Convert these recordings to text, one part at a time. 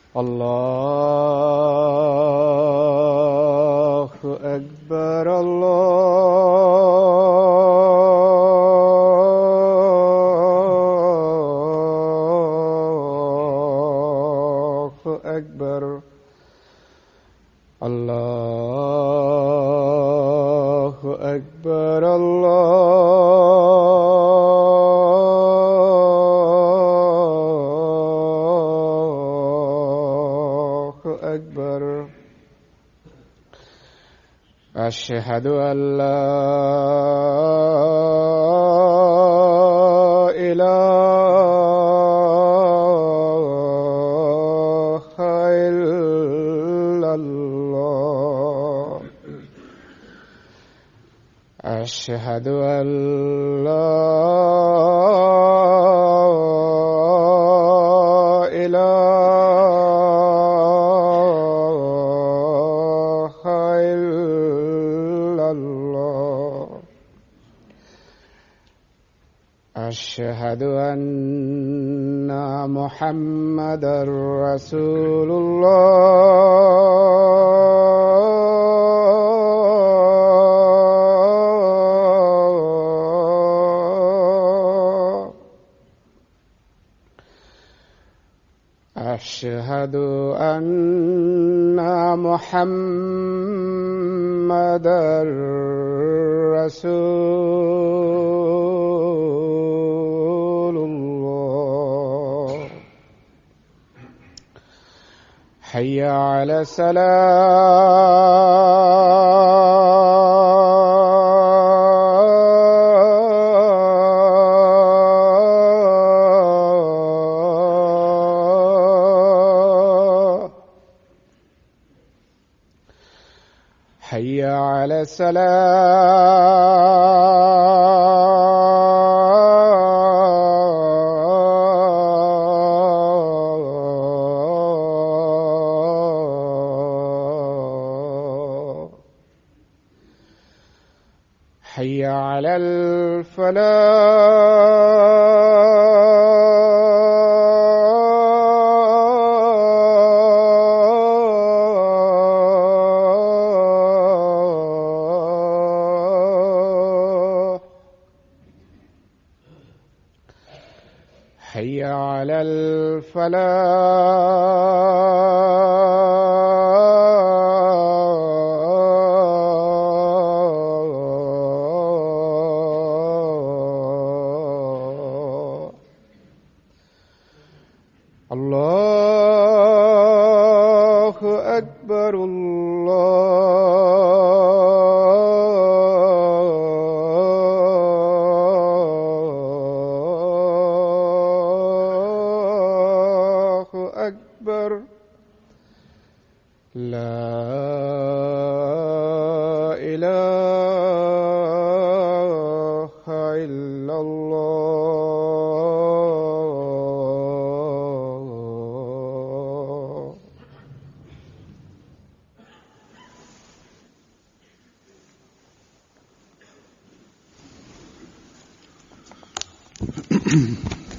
الله أكبر الله أكبر الله أكبر الله أكبر. أشهد أن لا إله إلا الله. أشهد أن لا إله إلا الله. أشهد أن محمدًا رسول الله. أشهد أن محمدًا رسول الله. حي على الصلاة. حي على الصلاة. حي على الفلاح. حي على الفلاح. الله أكبر الله أكبر. لا إله إلا الله.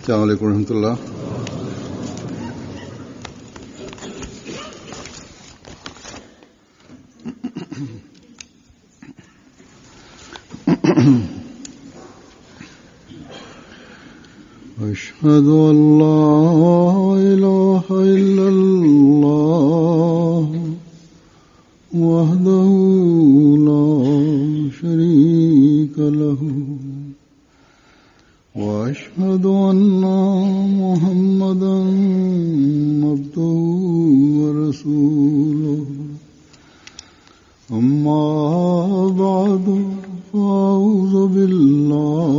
السلام عليكم ورحمة الله. أشهد أن لا إله إلا الله وحده لا شريك له وأشهد أن محمدًا عبده ورسوله. أما بعد فأعوذ بالله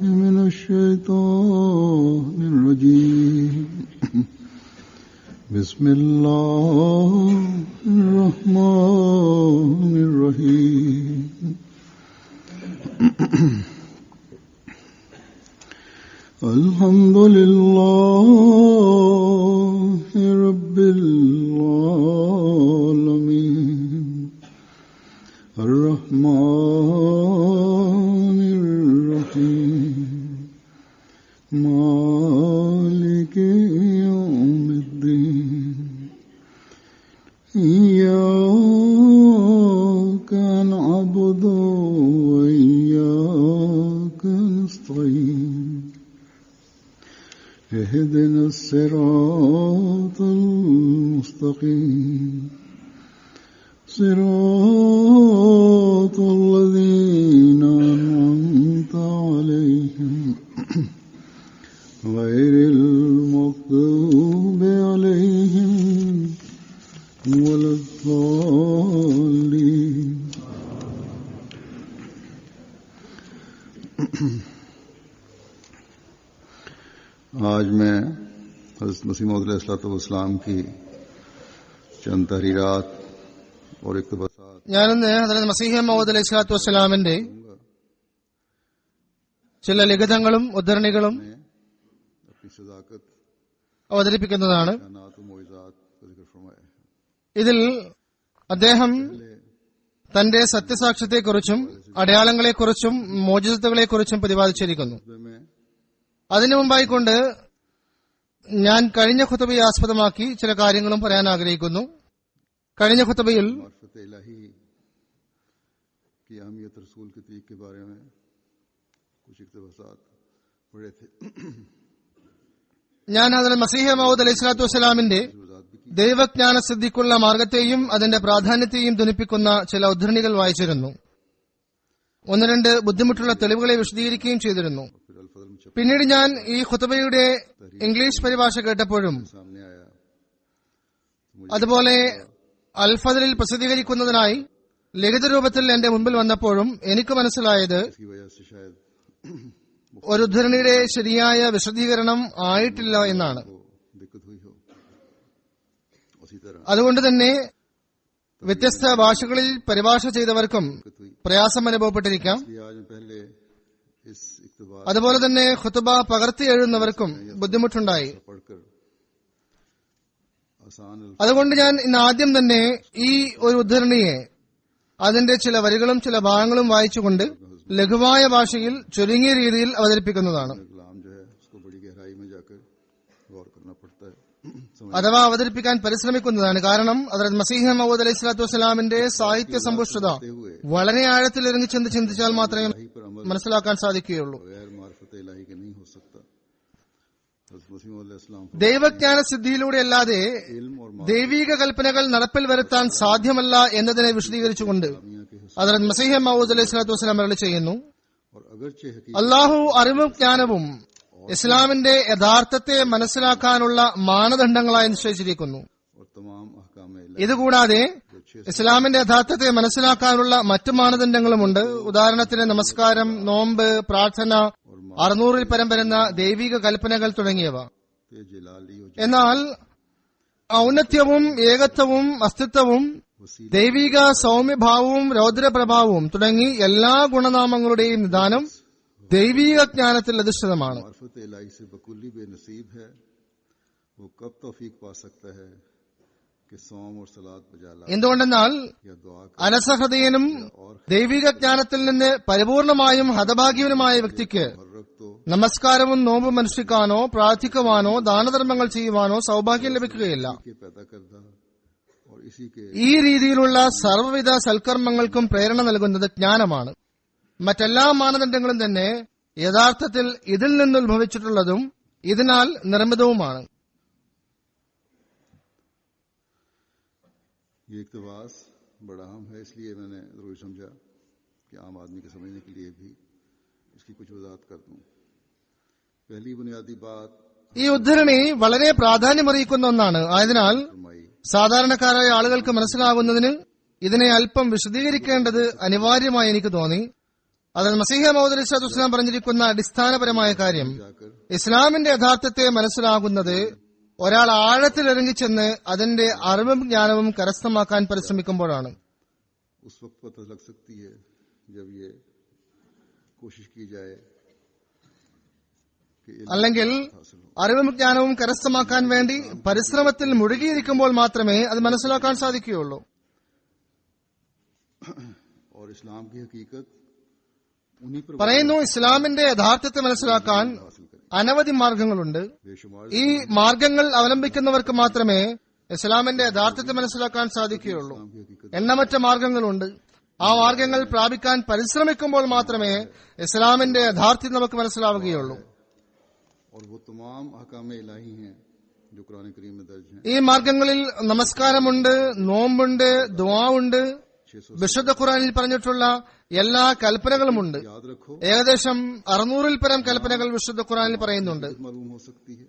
من الشيطان الرجيم. بسم الله الرحمن الرحيم. الحمد لله رب العالمين الرحمن الرحيم مالك يوم الدين إياك نعبد وإياك نستعين اهدنا الصراط المستقيم صراط الذين أنعمت عليهم غير المغضوب عليهم ولا الضالين. आज मैं हज़रत मसीह मौद अलैहिस्सलाम की चंद तहरीरात और इक़्तिबासात ഞാനിന്ന് ഹദരത്ത് മസീഹ് മൗഊദ് അലൈഹി സ്വലാത്തു വസ്സലാമിന്റെ ചില ലിഖിതങ്ങളും ഉദ്ധരണികളും अपनी सदाकत അവതരിപ്പിക്കുന്നതാണ്. नात व मोइज़ात का जिक्र फरमाया है. ഇതിൽ അദ്ദേഹം തന്റെ സത്യസാക്ഷ്യത്തെക്കുറിച്ചും അടയാളങ്ങളെക്കുറിച്ചും മോചിതത്വങ്ങളെക്കുറിച്ചും പ്രതിപാദിച്ചിരിക്കുന്നു. में അതിനു മുമ്പായിക്കൊണ്ട് ഞാൻ കഴിഞ്ഞ ഖുതുബയെ ആസ്പദമാക്കി ചില കാര്യങ്ങളും പറയാൻ ആഗ്രഹിക്കുന്നു. കഴിഞ്ഞ ഖുതുബയിൽ मार्फत इलाही की अहमियत रसूल के तरीक़ के बारे में कुछ इक़्तिबासात पढ़े थे. ഞാൻ ഹദരത്ത് മസീഹ് മൗഊദ് അലൈഹി സ്വലാത്തു വസ്സലാമിന്റെ वजात भी की. ദൈവജ്ഞാന സിദ്ധിക്കുള്ള മാർഗത്തെയും അതിന്റെ പ്രാധാന്യത്തെയും ധ്വനിപ്പിക്കുന്ന ചില ഉദ്ധരണികൾ വായിച്ചിരുന്നു. ഒന്ന് രണ്ട് ബുദ്ധിമുട്ടുള്ള തെളിവുകളെ വിശദീകരിക്കുകയും ചെയ്തിരുന്നു. फिर अल-फज़ल में छप പിന്നീട് ഞാൻ ഈ ഖുതുബയുടെ ഇംഗ്ലീഷ് പരിഭാഷ കേട്ടപ്പോഴും सामने आया. അതുപോലെ അൽഫദലിൽ പ്രസിദ്ധീകരിക്കുന്നതിനായി ലിഖിത രൂപത്തിൽ എന്റെ മുമ്പിൽ വന്നപ്പോഴും എനിക്ക് മനസ്സിലായത് इसकी वजह से शायद ഒരു ഉദ്ധരണിയുടെ ശരിയായ വിശദീകരണം ആയിട്ടില്ല എന്നാണ്. को दिक्कत हुई हो. उसी तरह അതുകൊണ്ട് തന്നെ വ്യത്യസ്ത ഭാഷകളിൽ പരിഭാഷ ചെയ്തവർക്കും दिक्कत हुई. പ്രയാസം അനുഭവപ്പെട്ടിരിക്കാം. इसलिए आज मैं पहले इस इक़्तिबास അതുപോലെ തന്നെ ഖുതുബ പകർത്തി എഴുതുന്നവർക്കും ബുദ്ധിമുട്ടുണ്ടായി. पढ़कर आसान അതുകൊണ്ട് ഞാൻ ഇന്ന് ആദ്യം തന്നെ ഈ ഒരു ഉദ്ധരണിയെ അതിന്റെ ചില വരികളും ചില ഭാഗങ്ങളും വായിച്ചുകൊണ്ട് ലഘുവായ ഭാഷയിൽ ചുരുങ്ങിയ രീതിയിൽ അവതരിപ്പിക്കുന്നതാണ്. कलाम जो है उसको बड़ी गहराई में जाकर गौर करना पड़ता है. അഥവാ അവതരിപ്പിക്കാൻ പരിശ്രമിക്കുന്നതാണ്. കാരണം ഹദരത്ത് മസീഹ് മൗഊദ് അലൈഹി സ്വലാത്തു വസ്സലാമിന്റെ സാഹിത്യ സമ്പുഷ്ടത വളരെ ആഴത്തിൽ ഇറങ്ങിച്ചെന്ന് ചിന്തിച്ചാൽ മാത്രമേ इलाही पर अमल മനസ്സിലാക്കാൻ സാധിക്കുകയുള്ളൂ. बगैर मार्फत इलाही के नहीं हो सकता. हज़रत मसीह मौऊद अलैहिस्सलाम ദൈവജ്ഞാന സിദ്ധിയിലൂടെ അല്ലാതെ इल्म और ദൈവീക കൽപ്പനകൾ നടപ്പിൽ വരുത്താൻ സാധ്യമല്ല എന്നതിനെ വിശദീകരിച്ചുകൊണ്ട് मामिया के हिस्से ഹദരത്ത് മസീഹ് മൗഊദ് അലൈഹി സ്വലാത്തു വസ്സലാം അരുളി ചെയ്യുന്നു, और अगरचे हकीकत അള്ളാഹു അറിവും ജ്ഞാനവും ഇസ്ലാമിന്റെ യഥാർത്ഥത്തെ മനസ്സിലാക്കാനുള്ള മാനദണ്ഡങ്ങളായി നിശ്ചയിച്ചിരിക്കുന്നു. और तमाम अहकाम इलाही ഇതുകൂടാതെ ഇസ്ലാമിന്റെ യഥാർത്ഥത്തെ മനസ്സിലാക്കാനുള്ള മറ്റു മാനദണ്ഡങ്ങളുമുണ്ട്. ഉദാഹരണത്തിന് നമസ്കാരം, നോമ്പ്, പ്രാർത്ഥന, 600-ൽ പരം വരുന്ന ദൈവിക കൽപ്പനകൾ തുടങ്ങിയവ. जलाली और എന്നാൽ ഔന്നത്യവും ഏകത്വവും അസ്തിത്വവും ദൈവിക സൗമ്യഭാവവും രൗദ്രപ്രഭാവവും തുടങ്ങി എല്ലാ ഗുണനാമങ്ങളുടെയും നിദാനം ദൈവിക ജ്ഞാനത്തിൽ അധിഷ്ഠിതമാണ്. मार्फत इलाही से बकुल्ली बेनसीब है. वो कब तौफीक पा सकता है कि सौम और सलात बजा ला എന്തുകൊണ്ടെന്നാൽ या दुआ कर അലസഹൃദയനും ദൈവിക ജ്ഞാനത്തിൽ നിന്ന് പരിപൂർണമായും ഹതഭാഗ്യവനുമായ വ്യക്തിക്ക് मुहर्रक तो നമസ്കാരവും നോമ്പും അനുഷ്ഠിക്കാനോ പ്രാർത്ഥിക്കുവാനോ ദാനധർമ്മങ്ങൾ ചെയ്യുവാനോ സൗഭാഗ്യം ലഭിക്കുകയില്ല. के पैदा करदा और इसी के ഈ രീതിയിലുള്ള സർവ്വവിധ സൽക്കർമ്മങ്ങൾക്കും പ്രേരണ നൽകുന്നത് ജ്ഞാനമാണ്. മറ്റെല്ലാ മാനദണ്ഡങ്ങളും തന്നെ യഥാർത്ഥത്തിൽ ഇതിൽ നിന്ന് ഉത്ഭവിച്ചിട്ടുള്ളതും ഇതിനാൽ നിർമ്മിതവുമാണ്. ये इक़्तिबास बड़ा अहम है. इसलिए मैंने जरूरी समझा कि आम आदमी के समझने के लिए भी इसकी कुछ वजाहत कर दूं. पहली बुनियादी बात ഈ ഉദ്ധരണി വളരെ പ്രാധാന്യമറിയിക്കുന്ന ഒന്നാണ്. ആയതിനാൽ फरमाई സാധാരണക്കാരായ ആളുകൾക്ക് മനസ്സിലാകുന്നതിന് ഇതിനെ അല്പം വിശദീകരിക്കേണ്ടത് അനിവാര്യമായി എനിക്ക് തോന്നി. അതിൽ മസീഹ് മൗഊദ് അലൈഹി സ്വലാത്തു വസ്സലാം പറഞ്ഞിരിക്കുന്ന അടിസ്ഥാനപരമായ കാര്യം जाकर ഇസ്ലാമിന്റെ യഥാർത്ഥത്തെ മനസ്സിലാകുന്നത് ഒരാൾ ആഴത്തിൽ ഇറങ്ങിച്ചെന്ന് അതിന്റെ അറിവും ജ്ഞാനവും കരസ്ഥമാക്കാൻ പരിശ്രമിക്കുമ്പോഴാണ്. उस वक्त पता लग सकती है जब ये कोशिश की जाए कि इल्म അല്ലെങ്കിൽ हासिल हो. അറിവും ജ്ഞാനവും കരസ്ഥമാക്കാൻ വേണ്ടി പരിശ്രമത്തിൽ മുഴുകിയിരിക്കുമ്പോൾ മാത്രമേ അത് മനസ്സിലാക്കാൻ സാധിക്കുകയുള്ളൂ. और इस्लाम की हकीकत उन्हीं पर പറയുന്നു, ഇസ്ലാമിന്റെ യഥാർത്ഥത്തെ മനസ്സിലാക്കാൻ हासिल करें. അനവധി മാർഗങ്ങളുണ്ട്. बेशुमार ഈ മാർഗങ്ങൾ അവലംബിക്കുന്നവർക്ക് മാത്രമേ ഇസ്ലാമിന്റെ യഥാർത്ഥത്തെ മനസ്സിലാക്കാൻ സാധിക്കുകയുള്ളൂ. इस्लाम की हकीकत എണ്ണമറ്റ മാർഗങ്ങളുണ്ട്. ആ മാർഗങ്ങൾ പ്രാപിക്കാൻ പരിശ്രമിക്കുമ്പോൾ മാത്രമേ ഇസ്ലാമിന്റെ യഥാർത്ഥ്യം നമുക്ക് മനസ്സിലാവുകയുള്ളൂ. और वो तमाम अहकाम इलाही हैं जो कुरान करीम में दर्ज हैं. ഈ മാർഗങ്ങളിൽ നമസ്കാരമുണ്ട്, നോമ്പുണ്ട്, ദുആ ഉണ്ട്, 600 വിശുദ്ധ ഖുർആനിൽ പറഞ്ഞിട്ടുള്ള എല്ലാ കൽപ്പനകളുമുണ്ട്. याद रखो ഏകദേശം 600-ൽ പരം കൽപ്പനകൾ വിശുദ്ധ ഖുർആനിൽ പറയുന്നുണ്ട്. हकीकत मालूम हो सकती है,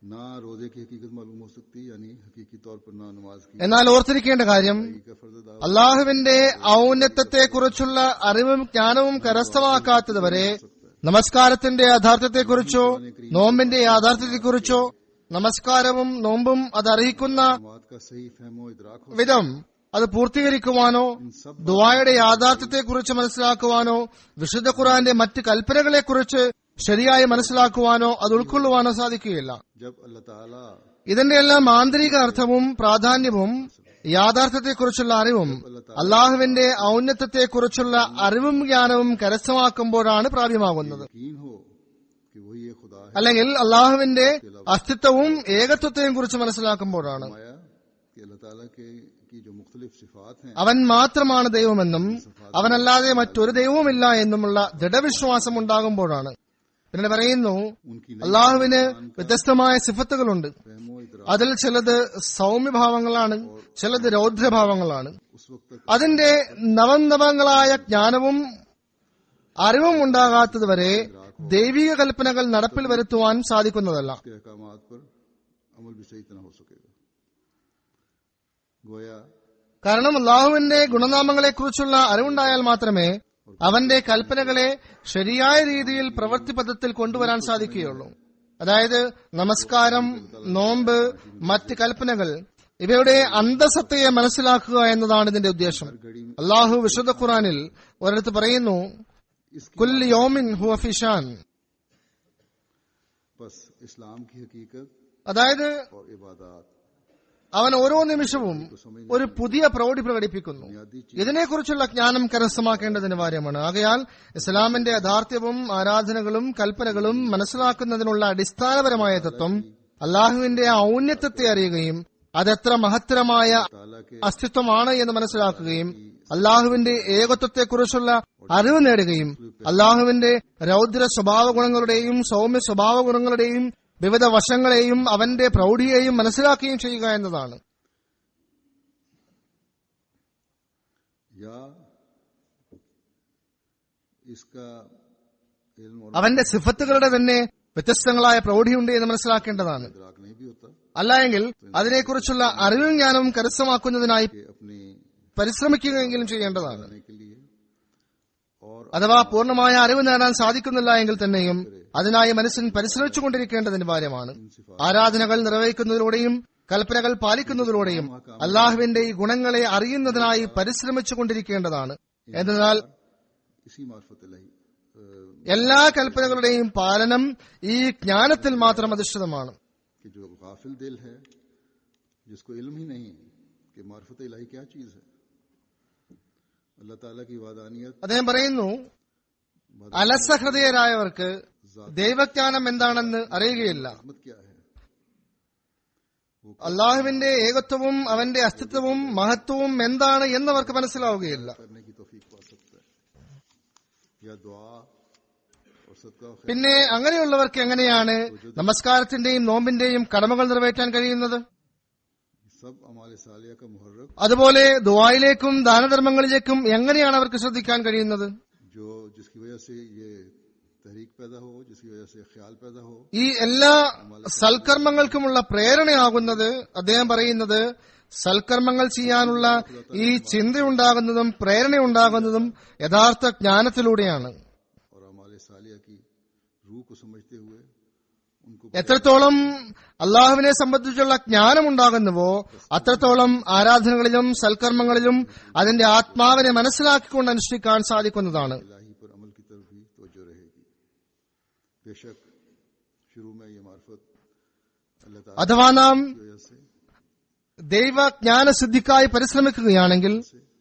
ना रोजे की हकीकत मालूम हो सकती, यानी हकीकी तौर पर ना नमाज की എന്നാൽ ഓർത്തിരിക്കേണ്ട കാര്യം, का फर्ज अदा അള്ളാഹുവിന്റെ ഔന്നത്യത്തെക്കുറിച്ചുള്ള അറിവും ജ്ഞാനവും കരസ്ഥമാക്കാത്തതുവരെ നമസ്കാരത്തിന്റെ യാഥാർത്ഥ്യത്തെക്കുറിച്ചോ നോമ്പിന്റെ യാഥാർത്ഥ്യത്തെക്കുറിച്ചോ നമസ്കാരവും നോമ്പും അതർഹിക്കുന്ന नमाज का सही फहमो इदराक हो വിധം അത് പൂർത്തീകരിക്കുവാനോ ദുആയുടെ യാഥാർത്ഥ്യത്തെക്കുറിച്ച് മനസ്സിലാക്കുവാനോ വിശുദ്ധ ഖുർആന്റെ മറ്റ് കൽപ്പനകളെക്കുറിച്ച് ശരിയായി മനസ്സിലാക്കുവാനോ അത് ഉൾക്കൊള്ളുവാനോ സാധിക്കുകയില്ല. जब अल्लाह ताला ഇതിന്റെ എല്ലാം ആന്തരിക അർത്ഥവും പ്രാധാന്യവും യാഥാർത്ഥ്യത്തെക്കുറിച്ചുള്ള അറിവും അള്ളാഹുവിന്റെ ഔന്നത്യത്തെക്കുറിച്ചുള്ള അറിവും ജ്ഞാനവും കരസ്ഥമാക്കുമ്പോഴാണ് പ്രാപ്യമാകുന്നത്. यकीन हो कि वही ये खुदा है, അല്ലെങ്കിൽ അള്ളാഹുവിന്റെ അസ്തിത്വവും ഏകത്വത്തെയും കുറിച്ച് മനസ്സിലാക്കുമ്പോഴാണ്. फरमाया कि अल्लाह ताला की जो मुख्तलिफ सिफात हैं അവൻ മാത്രമാണ് ദൈവമെന്നും അവനല്ലാതെ മറ്റൊരു ദൈവവുമില്ല എന്നുമുള്ള ദൃഢവിശ്വാസം ഉണ്ടാകുമ്പോഴാണ്. പിന്നെ പറയുന്നു, उनकी അള്ളാഹുവിന് വ്യത്യസ്തമായ സിഫത്തുകളുണ്ട്. फहमो इदराक അതിൽ ചിലത് സൗമ്യഭാവങ്ങളാണ്, ചിലത് രൗദ്രഭാവങ്ങളാണ്. उस वक्त तक അതിന്റെ നവനവങ്ങളായ ജ്ഞാനവും അറിവും ഉണ്ടാകാത്തതുവരെ ദൈവിക കൽപ്പനകൾ നടപ്പിൽ വരുത്തുവാൻ സാധിക്കുന്നതല്ല. के अहकामात पर अमल भी सही तरह हो सकेगा. गोया കാരണം അള്ളാഹുവിന്റെ ഗുണനാമങ്ങളെക്കുറിച്ചുള്ള അറിവുണ്ടായാൽ മാത്രമേ അവന്റെ കൽപ്പനകളെ ശരിയായ രീതിയിൽ പ്രവൃത്തിപഥത്തിൽ കൊണ്ടുവരാൻ സാധിക്കുകയുള്ളൂ. അതായത് നമസ്കാരം, നോമ്പ്, മറ്റ് കൽപ്പനകൾ ഇവയുടെ അന്തസത്തയെ മനസ്സിലാക്കുക എന്നതാണ് ഇതിന്റെ ഉദ്ദേശം. അള്ളാഹു വിശുദ്ധ ഖുർആനിൽ ഒരിടത്ത് പറയുന്നു, കുല്ലു യൗമിൻ ഹുവ ഫി ഷാൻ. बस इस्लाम की हकीकत അതായത് और इबादत അവൻ ഓരോ നിമിഷവും ഒരു പുതിയ പ്രൗഢി പ്രകടിപ്പിക്കുന്നു. ഇതിനെക്കുറിച്ചുള്ള ജ്ഞാനം കരസ്ഥമാക്കേണ്ടത് അനിവാര്യമാണ്. ആകയാൽ ഇസ്ലാമിന്റെ യഥാർത്ഥ്യവും ആരാധനകളും കൽപ്പനകളും മനസ്സിലാക്കുന്നതിനുള്ള അടിസ്ഥാനപരമായ തത്വം അള്ളാഹുവിന്റെ ഔന്നത്യത്തെ അറിയുകയും അതെത്ര മഹത്തരമായ ताला के അസ്തിത്വമാണ് എന്ന് മനസ്സിലാക്കുകയും അള്ളാഹുവിന്റെ ഏകത്വത്തെക്കുറിച്ചുള്ള അറിവ് നേടുകയും അള്ളാഹുവിന്റെ രൗദ്ര സ്വഭാവ ഗുണങ്ങളുടെയും സൗമ്യ സ്വഭാവ ഗുണങ്ങളുടെയും വിവിധ വശങ്ങളെയും അവന്റെ പ്രൗഢിയെയും മനസ്സിലാക്കുകയും ചെയ്യുക എന്നതാണ്. या इसका इल्म और അവന്റെ സിഫത്തുകളുടെ തന്നെ വ്യത്യസ്തങ്ങളായ പ്രൗഢിയുണ്ട് എന്ന് മനസ്സിലാക്കേണ്ടതാണ്. इदराक नहीं भी होता അല്ല എങ്കിൽ അതിനെക്കുറിച്ചുള്ള അറിവും ജ്ഞാനവും കരസ്ഥമാക്കുന്നതിനായി कि अपनी പരിശ്രമിക്കുകയെങ്കിലും ചെയ്യേണ്ടതാണ്. करने के लिए और അഥവാ പൂർണ്ണമായ അറിവ് നേടാൻ സാധിക്കുന്നില്ല എങ്കിൽ തന്നെയും അതിനായി മനുഷ്യൻ പരിശ്രമിച്ചുകൊണ്ടിരിക്കേണ്ടത് അനിവാര്യമാണ്. ആരാധനകൾ നിർവഹിക്കുന്നതിലൂടെയും കൽപ്പനകൾ പാലിക്കുന്നതിലൂടെയും അള്ളാഹുവിന്റെ ഈ ഗുണങ്ങളെ അറിയുന്നതിനായി പരിശ്രമിച്ചുകൊണ്ടിരിക്കേണ്ടതാണ്. എന്നാൽ इसी मार्फत इलाही എല്ലാ കൽപ്പനകളുടെയും പാലനം ഈ ജ്ഞാനത്തിൽ മാത്രം അധിഷ്ഠിതമാണ്. कि जो गाफिल दिल है, जिसको इल्म ही नहीं कि मार्फत इलाही क्या चीज है, अल्लाह ताला की वादानियत അദ്ദേഹം പറയുന്നു, അലസഹൃദയരായവർക്ക് ദൈവജ്ഞാനം എന്താണെന്ന് അറിയുകയില്ല. अजमत क्या है, അള്ളാഹുവിന്റെ ഏകത്വവും അവന്റെ അസ്തിത്വവും മഹത്വവും എന്താണ് എന്നവർക്ക് മനസ്സിലാവുകയില്ല. करने की तौफीक पा सकता है, या दुआ और सदका और खैर പിന്നെ അങ്ങനെയുള്ളവർക്ക് എങ്ങനെയാണ് നമസ്കാരത്തിന്റെയും നോമ്പിന്റെയും കടമകൾ നിറവേറ്റാൻ കഴിയുന്നത്? सब अमाल सालिया का मुहर्रक അതുപോലെ ദുആയിലേക്കും ദാനധർമ്മങ്ങളിലേക്കും എങ്ങനെയാണ് അവർക്ക് ശ്രദ്ധിക്കാൻ കഴിയുന്നത്? जो जिसकी वजह से ये तहरीक पैदा हो, जिसकी वजह से ख्याल पैदा हो, ഈ എല്ലാ സൽക്കർമ്മങ്ങൾക്കുമുള്ള പ്രേരണയാകുന്നത് അദ്ദേഹം പറയുന്നത് സൽക്കർമ്മങ്ങൾ ചെയ്യാനുള്ള ഈ ചിന്തയുണ്ടാകുന്നതും പ്രേരണയുണ്ടാകുന്നതും യഥാർത്ഥ ജ്ഞാനത്തിലൂടെയാണ്. और अमाल सालिया की रूह को समझते हुए उनको എത്രത്തോളം അള്ളാഹുവിനെ സംബന്ധിച്ചുള്ള ജ്ഞാനമുണ്ടാകുന്നുവോ അത്രത്തോളം ആരാധനകളിലും സൽക്കർമ്മങ്ങളിലും അതിന്റെ ആത്മാവിനെ മനസ്സിലാക്കിക്കൊണ്ട് അനുഷ്ഠിക്കാൻ സാധിക്കുന്നതാണ്. इलाही पर अमल की तरफ भी तवज्जो रहेगी. बेशक शुरू में ये मार्फत अल्लाह ताला അഥവാ നാം की वजह से ദൈവജ്ഞാനസിദ്ധിക്കായി പരിശ്രമിക്കുകയാണെങ്കിൽ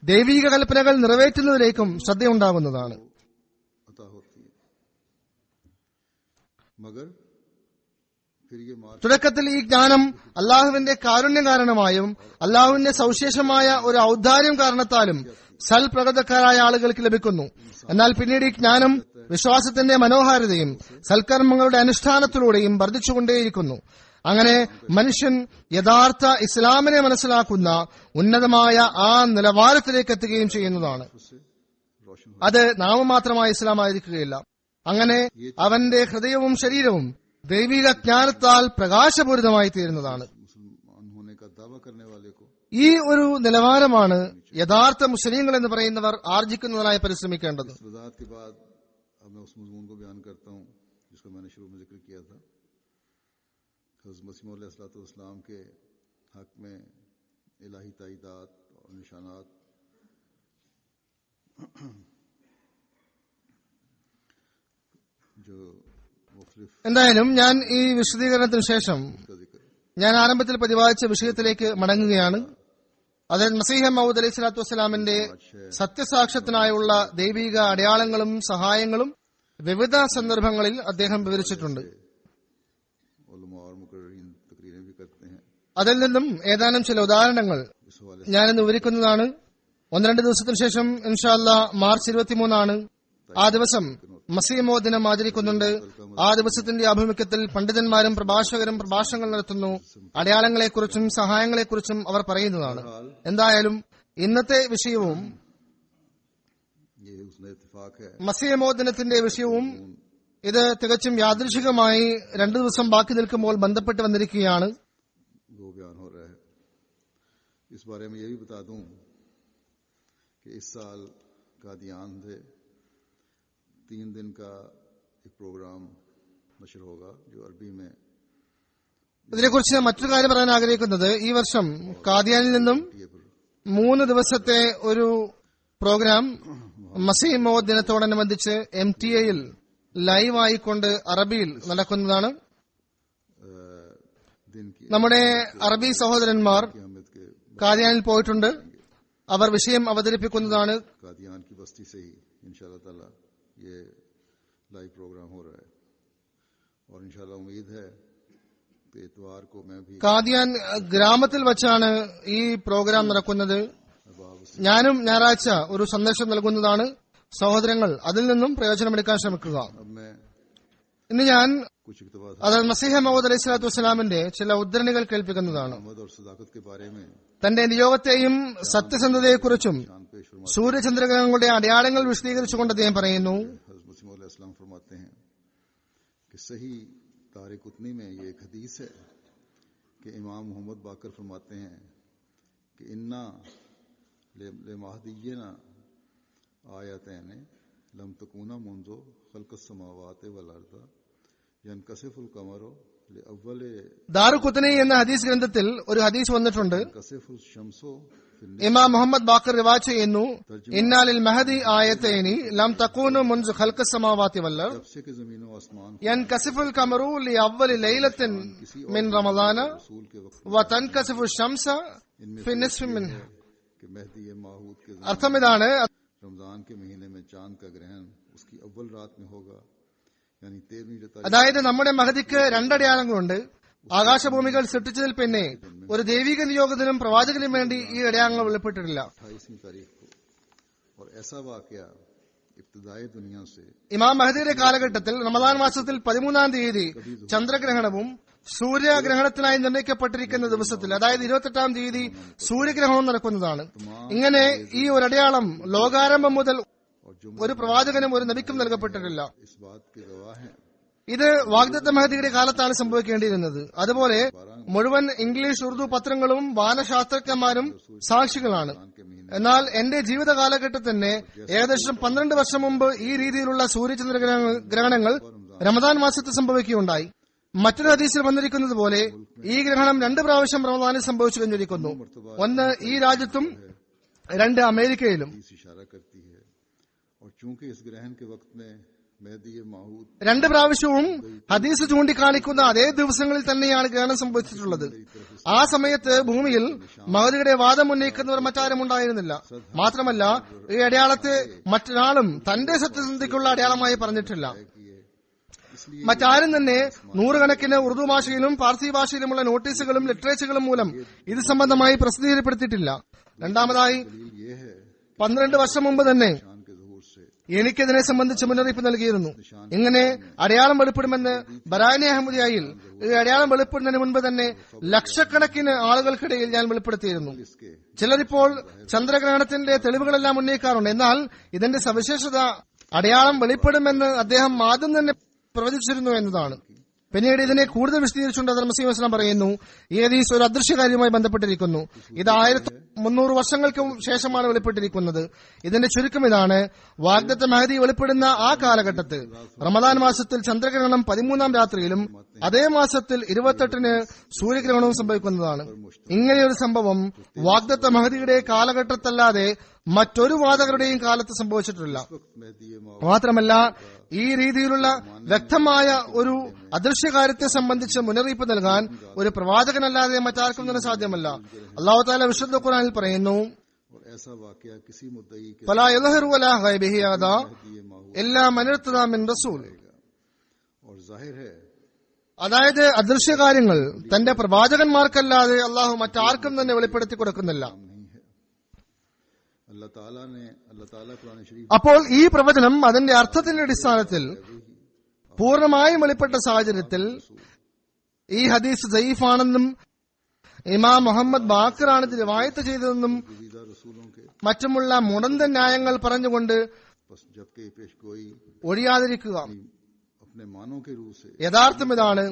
ദൈവിക കൽപ്പനകൾ നിറവേറ്റുന്നതിലേക്കും ശ്രദ്ധയുണ്ടാകുന്നതാണ്. अता होती है, मगर फिर ये मार्ग തുടക്കത്തിൽ ഈ ജ്ഞാനം അള്ളാഹുവിന്റെ കാരുണ്യം കാരണമായും അള്ളാഹുവിന്റെ സവിശേഷമായ ഒരു ഔദാര്യം കാരണത്താലും സൽപ്രകൃതക്കാരായ ആളുകൾക്ക് ലഭിക്കുന്നു. എന്നാൽ പിന്നീട് ഈ ജ്ഞാനം വിശ്വാസത്തിന്റെ മനോഹാരിതയും സൽക്കർമ്മങ്ങളുടെ അനുഷ്ഠാനത്തിലൂടെയും വർദ്ധിച്ചുകൊണ്ടേയിരിക്കുന്നു. അങ്ങനെ മനുഷ്യൻ യഥാർത്ഥ ഇസ്ലാമിനെ മനസ്സിലാക്കുന്ന ഉന്നതമായ ആ നിലവാരത്തിലേക്ക് എത്തുകയും ചെയ്യുന്നതാണ്. रोशन हो। അത് നാമമാത്രമായ ഇസ്ലാമായിരിക്കുകയില്ല. അങ്ങനെ അവന്റെ ഹൃദയവും ശരീരവും ദൈവിക ജ്ഞാനത്താൽ പ്രകാശപൂരിതമായി തീരുന്നതാണ്. मुसलमान होने का दावा करने वाले को ഈ ഒരു നിലവാരമാണ് യഥാർത്ഥ മുസ്ലിങ്ങൾ എന്ന് പറയുന്നവർ ആർജിക്കുന്നതിനായി പരിശ്രമിക്കേണ്ടത്. इस वजाहत के बाद अब मैं उस मजमून को बयान करता हूँ जिसको मैंने शुरू में जिक्र किया था। हज़रत मसीह मौद अलैहिस्सलाम के हक में इलाही ताईदात और निशानात जो मुख्तलिफ എന്തായാലും ഞാൻ ഈ വിശദീകരണത്തിന് ശേഷം का जिक्र ഞാൻ ആരംഭത്തിൽ പ്രതിപാദിച്ച വിഷയത്തിലേക്ക് മടങ്ങുകയാണ്. അതിൽ മസീഹ മൗഊദ് അലൈഹി സ്വലാത്തു വസ്സലാമിന്റെ സത്യസാക്ഷ്യത്തിനായുള്ള ദൈവിക അടയാളങ്ങളും സഹായങ്ങളും വിവിധ സന്ദർഭങ്ങളിൽ അദ്ദേഹം വിവരിച്ചിട്ടുണ്ട്. उलमा और मुकर्रीन तकरीरें भी करते हैं। അതിൽ നിന്നും ഏതാനും ചില ഉദാഹരണങ്ങൾ इस हवाले ഞാനിന്ന് വിവരിക്കുന്നതാണ്. 1-2 ദിവസത്തിന് ശേഷം ഇൻഷാ അല്ലാഹ് മാർച്ച് 23 ആ ദിവസം മസീഹ് മൗഊദ് ദിനം ആചരിക്കുന്നുണ്ട്. ആ ദിവസത്തിന്റെ ആഭിമുഖ്യത്തിൽ പണ്ഡിതന്മാരും പ്രഭാഷകരും പ്രഭാഷണങ്ങൾ നടത്തുന്നു. അടയാളങ്ങളെക്കുറിച്ചും സഹായങ്ങളെക്കുറിച്ചും അവർ പറയുന്നതാണ്. എന്തായാലും ഇന്നത്തെ വിഷയവും ये उसने इत्तेफाक है മസീഹ് മൗഊദ് ദിനത്തിന്റെ വിഷയവും ഇത് തികച്ചും യാദൃശികമായി 2 ദിവസം ബാക്കി നിൽക്കുമ്പോൾ ബന്ധപ്പെട്ട് വന്നിരിക്കുകയാണ്. वो बयान हो रहा है। इस बारे में ये भी बता दूं कि इस साल कादियान से 3 दिन का एक प्रोग्राम नशर होगा जो अरबी में ഇതിനെക്കുറിച്ച് മറ്റൊരു കാര്യം പറയാൻ ആഗ്രഹിക്കുന്നത്, ഈ വർഷം കാദിയാനിൽ നിന്നും 3 ദിവസത്തെ ഒരു പ്രോഗ്രാം മസീഹ് മൗഊദ് ദിനത്തോടനുബന്ധിച്ച് MTA-യിൽ ലൈവ് ആയിക്കൊണ്ട് അറബിയിൽ നടക്കുന്നതാണ്. दिन की നമ്മുടെ അറബി സഹോദരന്മാർ क़यामत के കാദിയാനിൽ പോയിട്ടുണ്ട്. അവർ വിഷയം അവതരിപ്പിക്കുന്നതാണ്. कादियान की बस्ती से ही इंशाअल्लाह ताला ये लाइव प्रोग्राम हो रहा है और इंशाअल्लाह उम्मीद है कि इतवार को मैं भी കാദിയാൻ ഗ്രാമത്തിൽ വച്ചാണ് ഈ പ്രോഗ്രാം നടക്കുന്നത്. अहबाब से ഞാനും ഞായറാഴ്ച ഒരു സന്ദേശം നൽകുന്നതാണ്. സഹോദരങ്ങൾ അതിൽ നിന്നും പ്രയോജനമെടുക്കാൻ ശ്രമിക്കുക. अब मैं ഇന്ന് ഞാൻ कुछ इक़्तिबास അത് മസീഹ മൗഊദ് അലൈഹി സ്വലാത്തു വസ്സലാമിന്റെ ചില ഉദ്ധരണികൾ കേൾപ്പിക്കുന്നതാണ്. मोहम्मद और सदाकत के बारे में തന്റെ നിയോഗത്തെയും സത്യസന്ധതയെക്കുറിച്ചും शान पेश फरमा സൂര്യചന്ദ്രഗ്രഹങ്ങളുടെ അടയാളങ്ങൾ വിശദീകരിച്ചുകൊണ്ട് അദ്ദേഹം പറയുന്നു, हज़रत मसीह मौद अलैहिस्सलाम फरमाते हैं कि सही तारिक उतनी में ये एक हदीस है कि इमाम मोहम्मद बाकर फरमाते हैं कि इन्ना ले महदीना आयतैन लम तकूना मुंज़ो खल्क़स समावात वल अर्ज़ यनकसिफुल कमरो ले अव्वल ദാറുഖുത്നി എന്ന ഹദീസ് ഗ്രന്ഥത്തിൽ ഒരു ഹദീസ് വന്നിട്ടുണ്ട്. कसिफुल शम्सो फिल ഇമാം മുഹമ്മദ് ബാക്കർ റിവായത്ത് ചെയ്യുന്നു, ഇന്നാലിൽ മഹദി ആയത്തൈനി ലം തകൂനു മുൻസു ഖൽഖസ് സമാവാതി വൽ അർദ് जब से कि ज़मीन व आसमान यनकसिफुल कमरु लि अव्वल लैलतिन मिन रमज़ान रसूल के वक्त व तनकसिफु शम्स फी निस्फ मिन. कि मेहदी माहूद के അർത്ഥം ഇതാണ്, रमजान के महीने में चांद का ग्रहण उसकी अव्वल रात में होगा यानी 13वीं तारीख അതായത് നമ്മുടെ മഹദിക്ക് 2 അടയാളങ്ങളുണ്ട്. ആകാശഭൂമികൾ സൃഷ്ടിച്ചതിൽ പിന്നെ ഒരു ദൈവിക നിയോഗത്തിനും പ്രവാചകനും വേണ്ടി ഈ അടയാളങ്ങൾ വെളിപ്പെട്ടിട്ടില്ല. 28वीं तारीख को और ऐसा वाकया इब्तिदाई दुनिया से ഇമാം മഹദിയുടെ കാലഘട്ടത്തിൽ റമദാൻ മാസത്തിൽ 13-ാം തീയതി ചന്ദ്രഗ്രഹണവും സൂര്യഗ്രഹണത്തിനായി നിർണ്ണയിക്കപ്പെട്ടിരിക്കുന്ന ദിവസത്തിൽ, അതായത് 28-ാം തീയതി സൂര്യഗ്രഹണം നടക്കുന്നതാണ്. ഇങ്ങനെ ഈ ഒരു അടയാളം ലോകാരംഭം മുതൽ और जो ഒരു പ്രവാചകനും ഒരു നബിക്കും നൽകപ്പെട്ടിട്ടില്ല. इस बात के गवाह हैं ഇത് വാഗ്ദത്ത മഹദിയുടെ കാലത്താണ് സംഭവിക്കേണ്ടിയിരുന്നത്. അതുപോലെ മുഴുവൻ ഇംഗ്ലീഷ് ഉറുദു പത്രങ്ങളും വാനശാസ്ത്രജ്ഞന്മാരും സാക്ഷികളാണ്. के महीने എന്നാൽ എന്റെ ജീവിത കാലഘട്ടത്തിൽ തന്നെ ഏകദേശം 12 വർഷം മുമ്പ് ഈ രീതിയിലുള്ള സൂര്യചന്ദ്ര ഗ്രഹണങ്ങൾ റമദാൻ മാസത്തിൽ സംഭവിക്കുകയുണ്ടായി. മറ്റൊരു ഹദീസിൽ വന്നിരിക്കുന്നത് പോലെ ഈ ഗ്രഹണം 2 പ്രാവശ്യം റമദാനിൽ സംഭവിച്ചു കഴിഞ്ഞിരിക്കുന്നു. ഒന്ന് ഈ രാജ്യത്തും 2 അമേരിക്കയിലും. से इशारा करती है और चूंकि इस ग्रहण के वक्त में मेहदी माहूद 2 പ്രാവശ്യവും ഹദീസ് ചൂണ്ടിക്കാണിക്കുന്ന അതേ ദിവസങ്ങളിൽ തന്നെയാണ് ഗ്രഹണം സംഭവിച്ചിട്ടുള്ളത്. ആ സമയത്ത് ഭൂമിയിൽ മഹദിയുടെ വാദം ഉന്നയിക്കുന്നവർ മറ്റാരും ഉണ്ടായിരുന്നില്ല. മാത്രമല്ല ഈ അടയാളത്തെ മറ്റൊരാളും തന്റെ സത്യസന്ധതയ്ക്കുള്ള അടയാളമായി പറഞ്ഞിട്ടില്ല. कि ये इस മറ്റാരും തന്നെ നൂറുകണക്കിന് ഉറുദു ഭാഷയിലും പാർസി ഭാഷയിലുമുള്ള നോട്ടീസുകളും ലിറ്ററേച്ചറുകളും മൂലം ഇത് സംബന്ധമായി പ്രസിദ്ധീകരിപ്പെടുത്തിയിട്ടില്ല. രണ്ടാമതായി 12 വർഷം മുമ്പ് തന്നെ എനിക്കിതിനെ സംബന്ധിച്ച് മുന്നറിയിപ്പ് നൽകിയിരുന്നു. ഇങ്ങനെ അടയാളം വെളിപ്പെടുമെന്ന് ബറാനി അഹമ്മദിയായിൽ ഈ അടയാളം വെളിപ്പെടുന്നതിന് മുൻപ് തന്നെ ലക്ഷക്കണക്കിന് ആളുകൾക്കിടയിൽ ഞാൻ വെളിപ്പെടുത്തിയിരുന്നു. ചിലരിപ്പോൾ ചന്ദ്രഗ്രഹണത്തിന്റെ തെളിവുകളെല്ലാം ഉന്നയിക്കാറുണ്ട്. എന്നാൽ ഇതിന്റെ സവിശേഷത അടയാളം വെളിപ്പെടുമെന്ന് അദ്ദേഹം ആദ്യം തന്നെ പ്രവചിച്ചിരുന്നു എന്നതാണ്. പിന്നീട് ഇതിനെ കൂടുതൽ വിശദീകരിച്ചുകൊണ്ട് മസീഹ് വസ്സലാം പറയുന്നു, ഈ ഹദീസ് ഒരു അദൃശ്യകാര്യവുമായി ബന്ധപ്പെട്ടിരിക്കുന്നു. ഇത് 1300 വർഷങ്ങൾക്ക് ശേഷമാണ് വെളിപ്പെട്ടിരിക്കുന്നത്. ഇതിന്റെ ചുരുക്കം ഇതാണ്: വാഗ്ദത്ത മഹദി വെളിപ്പെടുന്ന ആ കാലഘട്ടത്തിൽ റമദാൻ മാസത്തിൽ ചന്ദ്രഗ്രഹണം 13-ാം രാത്രിയിലും അതേ മാസത്തിൽ 28-ന് സൂര്യഗ്രഹണവും സംഭവിക്കുന്നതാണ്. ഇങ്ങനെയൊരു സംഭവം വാഗ്ദത്ത മഹദിയുടെ കാലഘട്ടത്തല്ലാതെ മറ്റൊരു വാദകരുടെയും കാലത്ത് സംഭവിച്ചിട്ടില്ല. മാത്രമല്ല, ഈ രീതിയിലുള്ള വ്യക്തമായ ഒരു അദൃശ്യകാര്യത്തെ സംബന്ധിച്ച് മുന്നറിയിപ്പ് നൽകാൻ ഒരു പ്രവാചകനല്ലാതെ മറ്റാർക്കും തന്നെ സാധ്യമല്ല. അല്ലാഹു തആല വിശുദ്ധ ഖുർആനിൽ പറയുന്നു, ഫലാ യദ്ഹറു അലാ ഗൈബിഹി അഹദാ ഇല്ലാ മൻ ഇർതദാ മിൻ റസൂൽ. അതായത് അദൃശ്യകാര്യങ്ങൾ തന്റെ പ്രവാചകന്മാർക്കല്ലാതെ അള്ളാഹു മറ്റാർക്കും തന്നെ വെളിപ്പെടുത്തി കൊടുക്കുന്നില്ല. അപ്പോൾ ഈ പ്രവചനം അതിന്റെ അർത്ഥത്തിന്റെ അടിസ്ഥാനത്തിൽ പൂർണ്ണമായും വെളിപ്പെട്ട സാഹചര്യത്തിൽ ഈ ഹദീസ് സഈഫാണെന്നും ഇമാം മുഹമ്മദ് ബാക്കറാണ് ഇത് റിവായത്ത് ചെയ്തതെന്നും മറ്റുമുള്ള മുടന്ത ന്യായങ്ങൾ പറഞ്ഞുകൊണ്ട് ഒഴിയാതിരിക്കുക. യഥാർത്ഥം ഇതാണ്: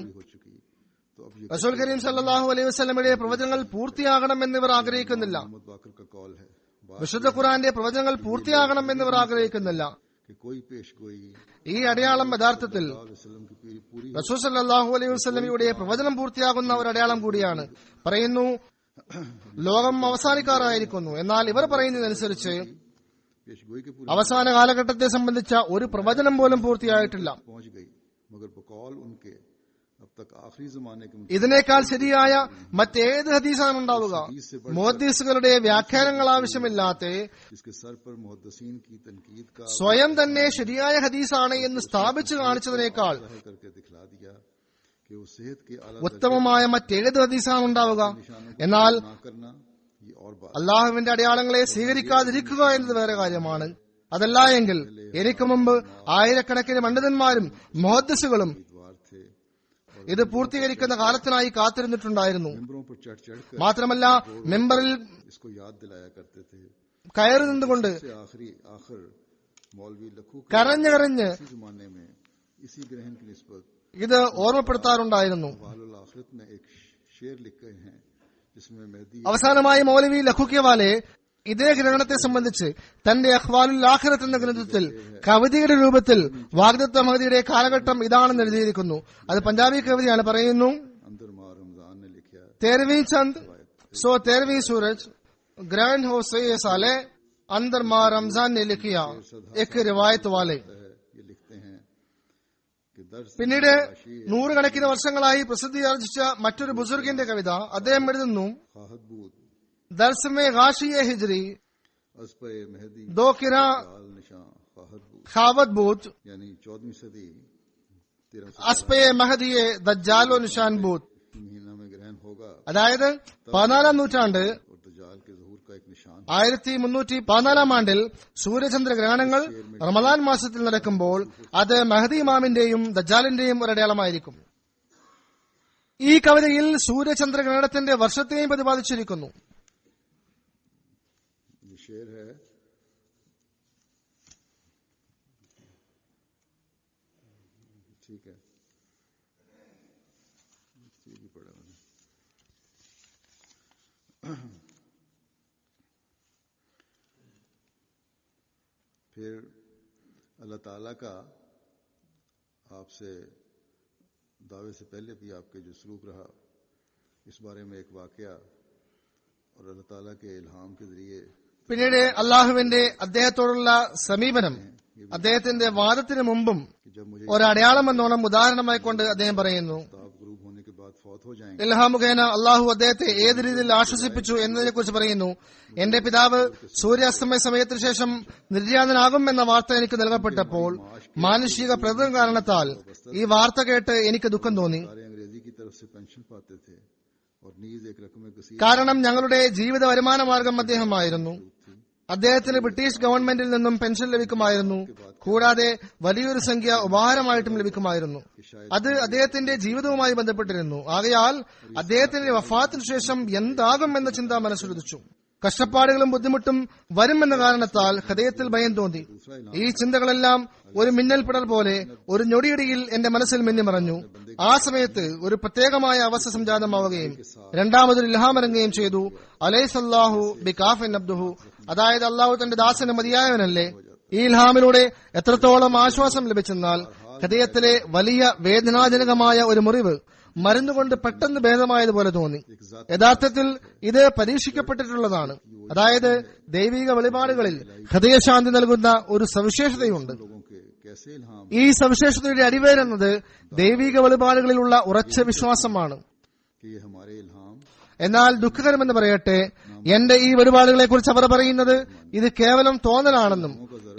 റസൂൽ കരീം സല്ലല്ലാഹു അലൈഹി വസല്ലമയുടെ പ്രവചനങ്ങൾ പൂർത്തിയാകണമെന്നിവർ ആഗ്രഹിക്കുന്നില്ല. വിശുദ്ധ ഖുർആന്റെ പ്രവചനങ്ങൾ പൂർത്തിയാകണം എന്നിവർ ആഗ്രഹിക്കുന്നില്ല. ഈ അടയാളം യഥാർത്ഥത്തിൽ റസൂൽ സല്ലല്ലാഹു അലൈഹി വസല്ലമയുടെ പ്രവചനം പൂർത്തിയാകുന്ന ഒരു അടയാളം കൂടിയാണ്. പറയുന്നു, ലോകം അവസാനിക്കാറായിരിക്കുന്നു. എന്നാൽ ഇവർ പറയുന്നതനുസരിച്ച് അവസാന കാലഘട്ടത്തെ സംബന്ധിച്ച ഒരു പ്രവചനം പോലും പൂർത്തിയായിട്ടില്ല. ഇതിനേക്കാൾ ശരിയായ മറ്റേത് ഹദീസാണ് ഉണ്ടാവുക? മുഹദ്ദിസുകളുടെ വ്യാഖ്യാനങ്ങൾ ആവശ്യമില്ലാത്ത സ്വയം തന്നെ ശരിയായ ഹദീസാണ് എന്ന് സ്ഥാപിച്ചു കാണിച്ചതിനേക്കാൾ ഉത്തമമായ മറ്റേത് ഹദീസാണ് ഉണ്ടാവുക? എന്നാൽ അള്ളാഹുവിന്റെ അടയാളങ്ങളെ സ്വീകരിക്കാതിരിക്കുക എന്നത് വേറെ കാര്യമാണ്. അതല്ല എങ്കിൽ എനിക്ക് മുമ്പ് ആയിരക്കണക്കിന് പണ്ഡിതന്മാരും മുഹദ്ദിസുകളും ഇത് പൂർത്തീകരിക്കുന്ന കാലത്തിനായി കാത്തിരുന്നിട്ടുണ്ടായിരുന്നു. മാത്രമല്ല, മെമ്പറിൽ കയറി നിന്നുകൊണ്ട് കരഞ്ഞ് ഇത് ഓർമ്മപ്പെടുത്താറുണ്ടായിരുന്നു. അവസാനമായി മൗലവി ലഖുക്കിയവാലെ ഇതേ ഗ്രഹണത്തെ സംബന്ധിച്ച് തന്റെ അഖ്വാലുൽ ആഖിറത്ത് എന്ന ഗ്രന്ഥത്തിൽ കവിതയുടെ രൂപത്തിൽ വാഗ്ദത്ത മഹദിയുടെ കാലഘട്ടം ഇതാണെന്ന് എഴുതിയിരിക്കുന്നു. അത് പഞ്ചാബി കവിതയാണ്. പറയുന്നു, തേരവീ ചന്ദ് സോ തേരവീ സൂരജ് ഗ്രഹൺ ഹോ സേ സാലെ അന്തർ മാ റംസാൻ ने लिखिया एक रिवायत वाले. പിന്നീട് നൂറുകണക്കിന് വർഷങ്ങളായി പ്രസിദ്ധിയാർജിച്ച മറ്റൊരു ബുസുർഗിന്റെ കവിത അദ്ദേഹം എഴുതുന്നു, दर्स में गाशिये हिजरी दो किरा खावत बूत अस्पे महदिये दज्जालो निशान बूत. അതായത് 14-ാം നൂറ്റാണ്ട് 1314-ാം ആണ്ടിൽ സൂര്യചന്ദ്ര ഗ്രഹണങ്ങൾ റമദാൻ മാസത്തിൽ നടക്കുമ്പോൾ അത് മഹദി ഇമാമിന്റെയും ദജ്ജാലിന്റെയും ഒരടയാളമായിരിക്കും. ഈ കവിതയിൽ സൂര്യചന്ദ്ര ഗ്രഹണത്തിന്റെ വർഷത്തെയും പ്രതിപാദിച്ചിരിക്കുന്നു. शेर है, ठीक है, ठीक ही पड़ा मैंने. फिर अल्लाह ताला का आपसे दावे से पहले भी आपके जो सलूक रहा, इस बारे में एक वाकया और अल्लाह ताला के इल्हाम के जरिए പിന്നീട് അള്ളാഹുവിന്റെ അദ്ദേഹത്തോടുള്ള സമീപനം അദ്ദേഹത്തിന്റെ വാദത്തിന് മുമ്പും ഒരടയാളം എന്നോണം ഉദാഹരണമായി കൊണ്ട് അദ്ദേഹം പറയുന്നു, फौत हो जाएंगे। ഇൽഹാം മുഖേന അള്ളാഹു അദ്ദേഹത്തെ ഏത് രീതിയിൽ ആശ്വസിപ്പിച്ചു എന്നതിനെ കുറിച്ച് പറയുന്നു. എന്റെ പിതാവ് സൂര്യാസ്തമയ സമയത്തിന് ശേഷം നിര്യാതനാകും എന്ന വാർത്ത എനിക്ക് നൽകപ്പെട്ടപ്പോൾ മാനുഷിക പ്രതികം കാരണത്താൽ ഈ വാർത്ത കേട്ട് എനിക്ക് ദുഃഖം തോന്നി. सारे अंग्रेजी की तरफ से पेंशन पाते थे और नीज एक रकम कसीर കാരണം ഞങ്ങളുടെ ജീവിത വരുമാന മാർഗം അദ്ദേഹമായിരുന്നു. അദ്ദേഹത്തിന് ബ്രിട്ടീഷ് ഗവൺമെന്റിൽ നിന്നും പെൻഷൻ ലഭിക്കുമായിരുന്നു. കൂടാതെ വലിയൊരു സംഖ്യ ഉപഹാരമായിട്ടും ലഭിക്കുമായിരുന്നു. അത് അദ്ദേഹത്തിന്റെ ജീവിതവുമായി ബന്ധപ്പെട്ടിരുന്നു. ആകയാൽ അദ്ദേഹത്തിന്റെ വഫാത്തിനു ശേഷം എന്താകും എന്ന ചിന്ത മനസ്സിലുദിച്ചു. കഷ്ടപ്പാടുകളും ബുദ്ധിമുട്ടും വരുമെന്ന കാരണത്താൽ ഹൃദയത്തിൽ ഭയം തോന്നി. ഈ ചിന്തകളെല്ലാം ഒരു മിന്നൽപ്പെടൽ പോലെ ഒരു ഞൊടിയിടയിൽ എന്റെ മനസ്സിൽ മിന്നിമറഞ്ഞു. ആ സമയത്ത് ഒരു പ്രത്യേകമായ അവസ്ഥ സംജാതമാവുകയും രണ്ടാമതൊരു ഇൽഹാം ഇറങ്ങുകയും ചെയ്തു. അലൈസല്ലാഹു ബികാഫിൻ അബ്ദുഹു, അതായത് അള്ളാഹു തന്റെ ദാസന് മതിയായവനല്ലേ. ഈ ഇൽഹാമിലൂടെ എത്രത്തോളം ആശ്വാസം ലഭിച്ചെന്നാൽ ഹൃദയത്തിലെ വലിയ വേദനാജനകമായ ഒരു മുറിവ് മരുന്നുകൊണ്ട് പെട്ടെന്ന് ഭേദമായതുപോലെ തോന്നി. യഥാർത്ഥത്തിൽ ഇത് പരീക്ഷിക്കപ്പെട്ടിട്ടുള്ളതാണ്. അതായത് ദൈവിക വെളിപാടുകളിൽ ഹൃദയശാന്തി നൽകുന്ന ഒരു സവിശേഷതയുണ്ട്. ഈ സവിശേഷതയുടെ അടിവേരെന്നത് ദൈവിക വെളിപാടുകളിലുള്ള ഉറച്ച വിശ്വാസമാണ്. എന്നാൽ ദുഃഖകരമെന്ന് പറയട്ടെ, എന്റെ ഈ വെളിപാടുകളെ കുറിച്ച് അവർ പറയുന്നത് ഇത് കേവലം തോന്നലാണെന്നും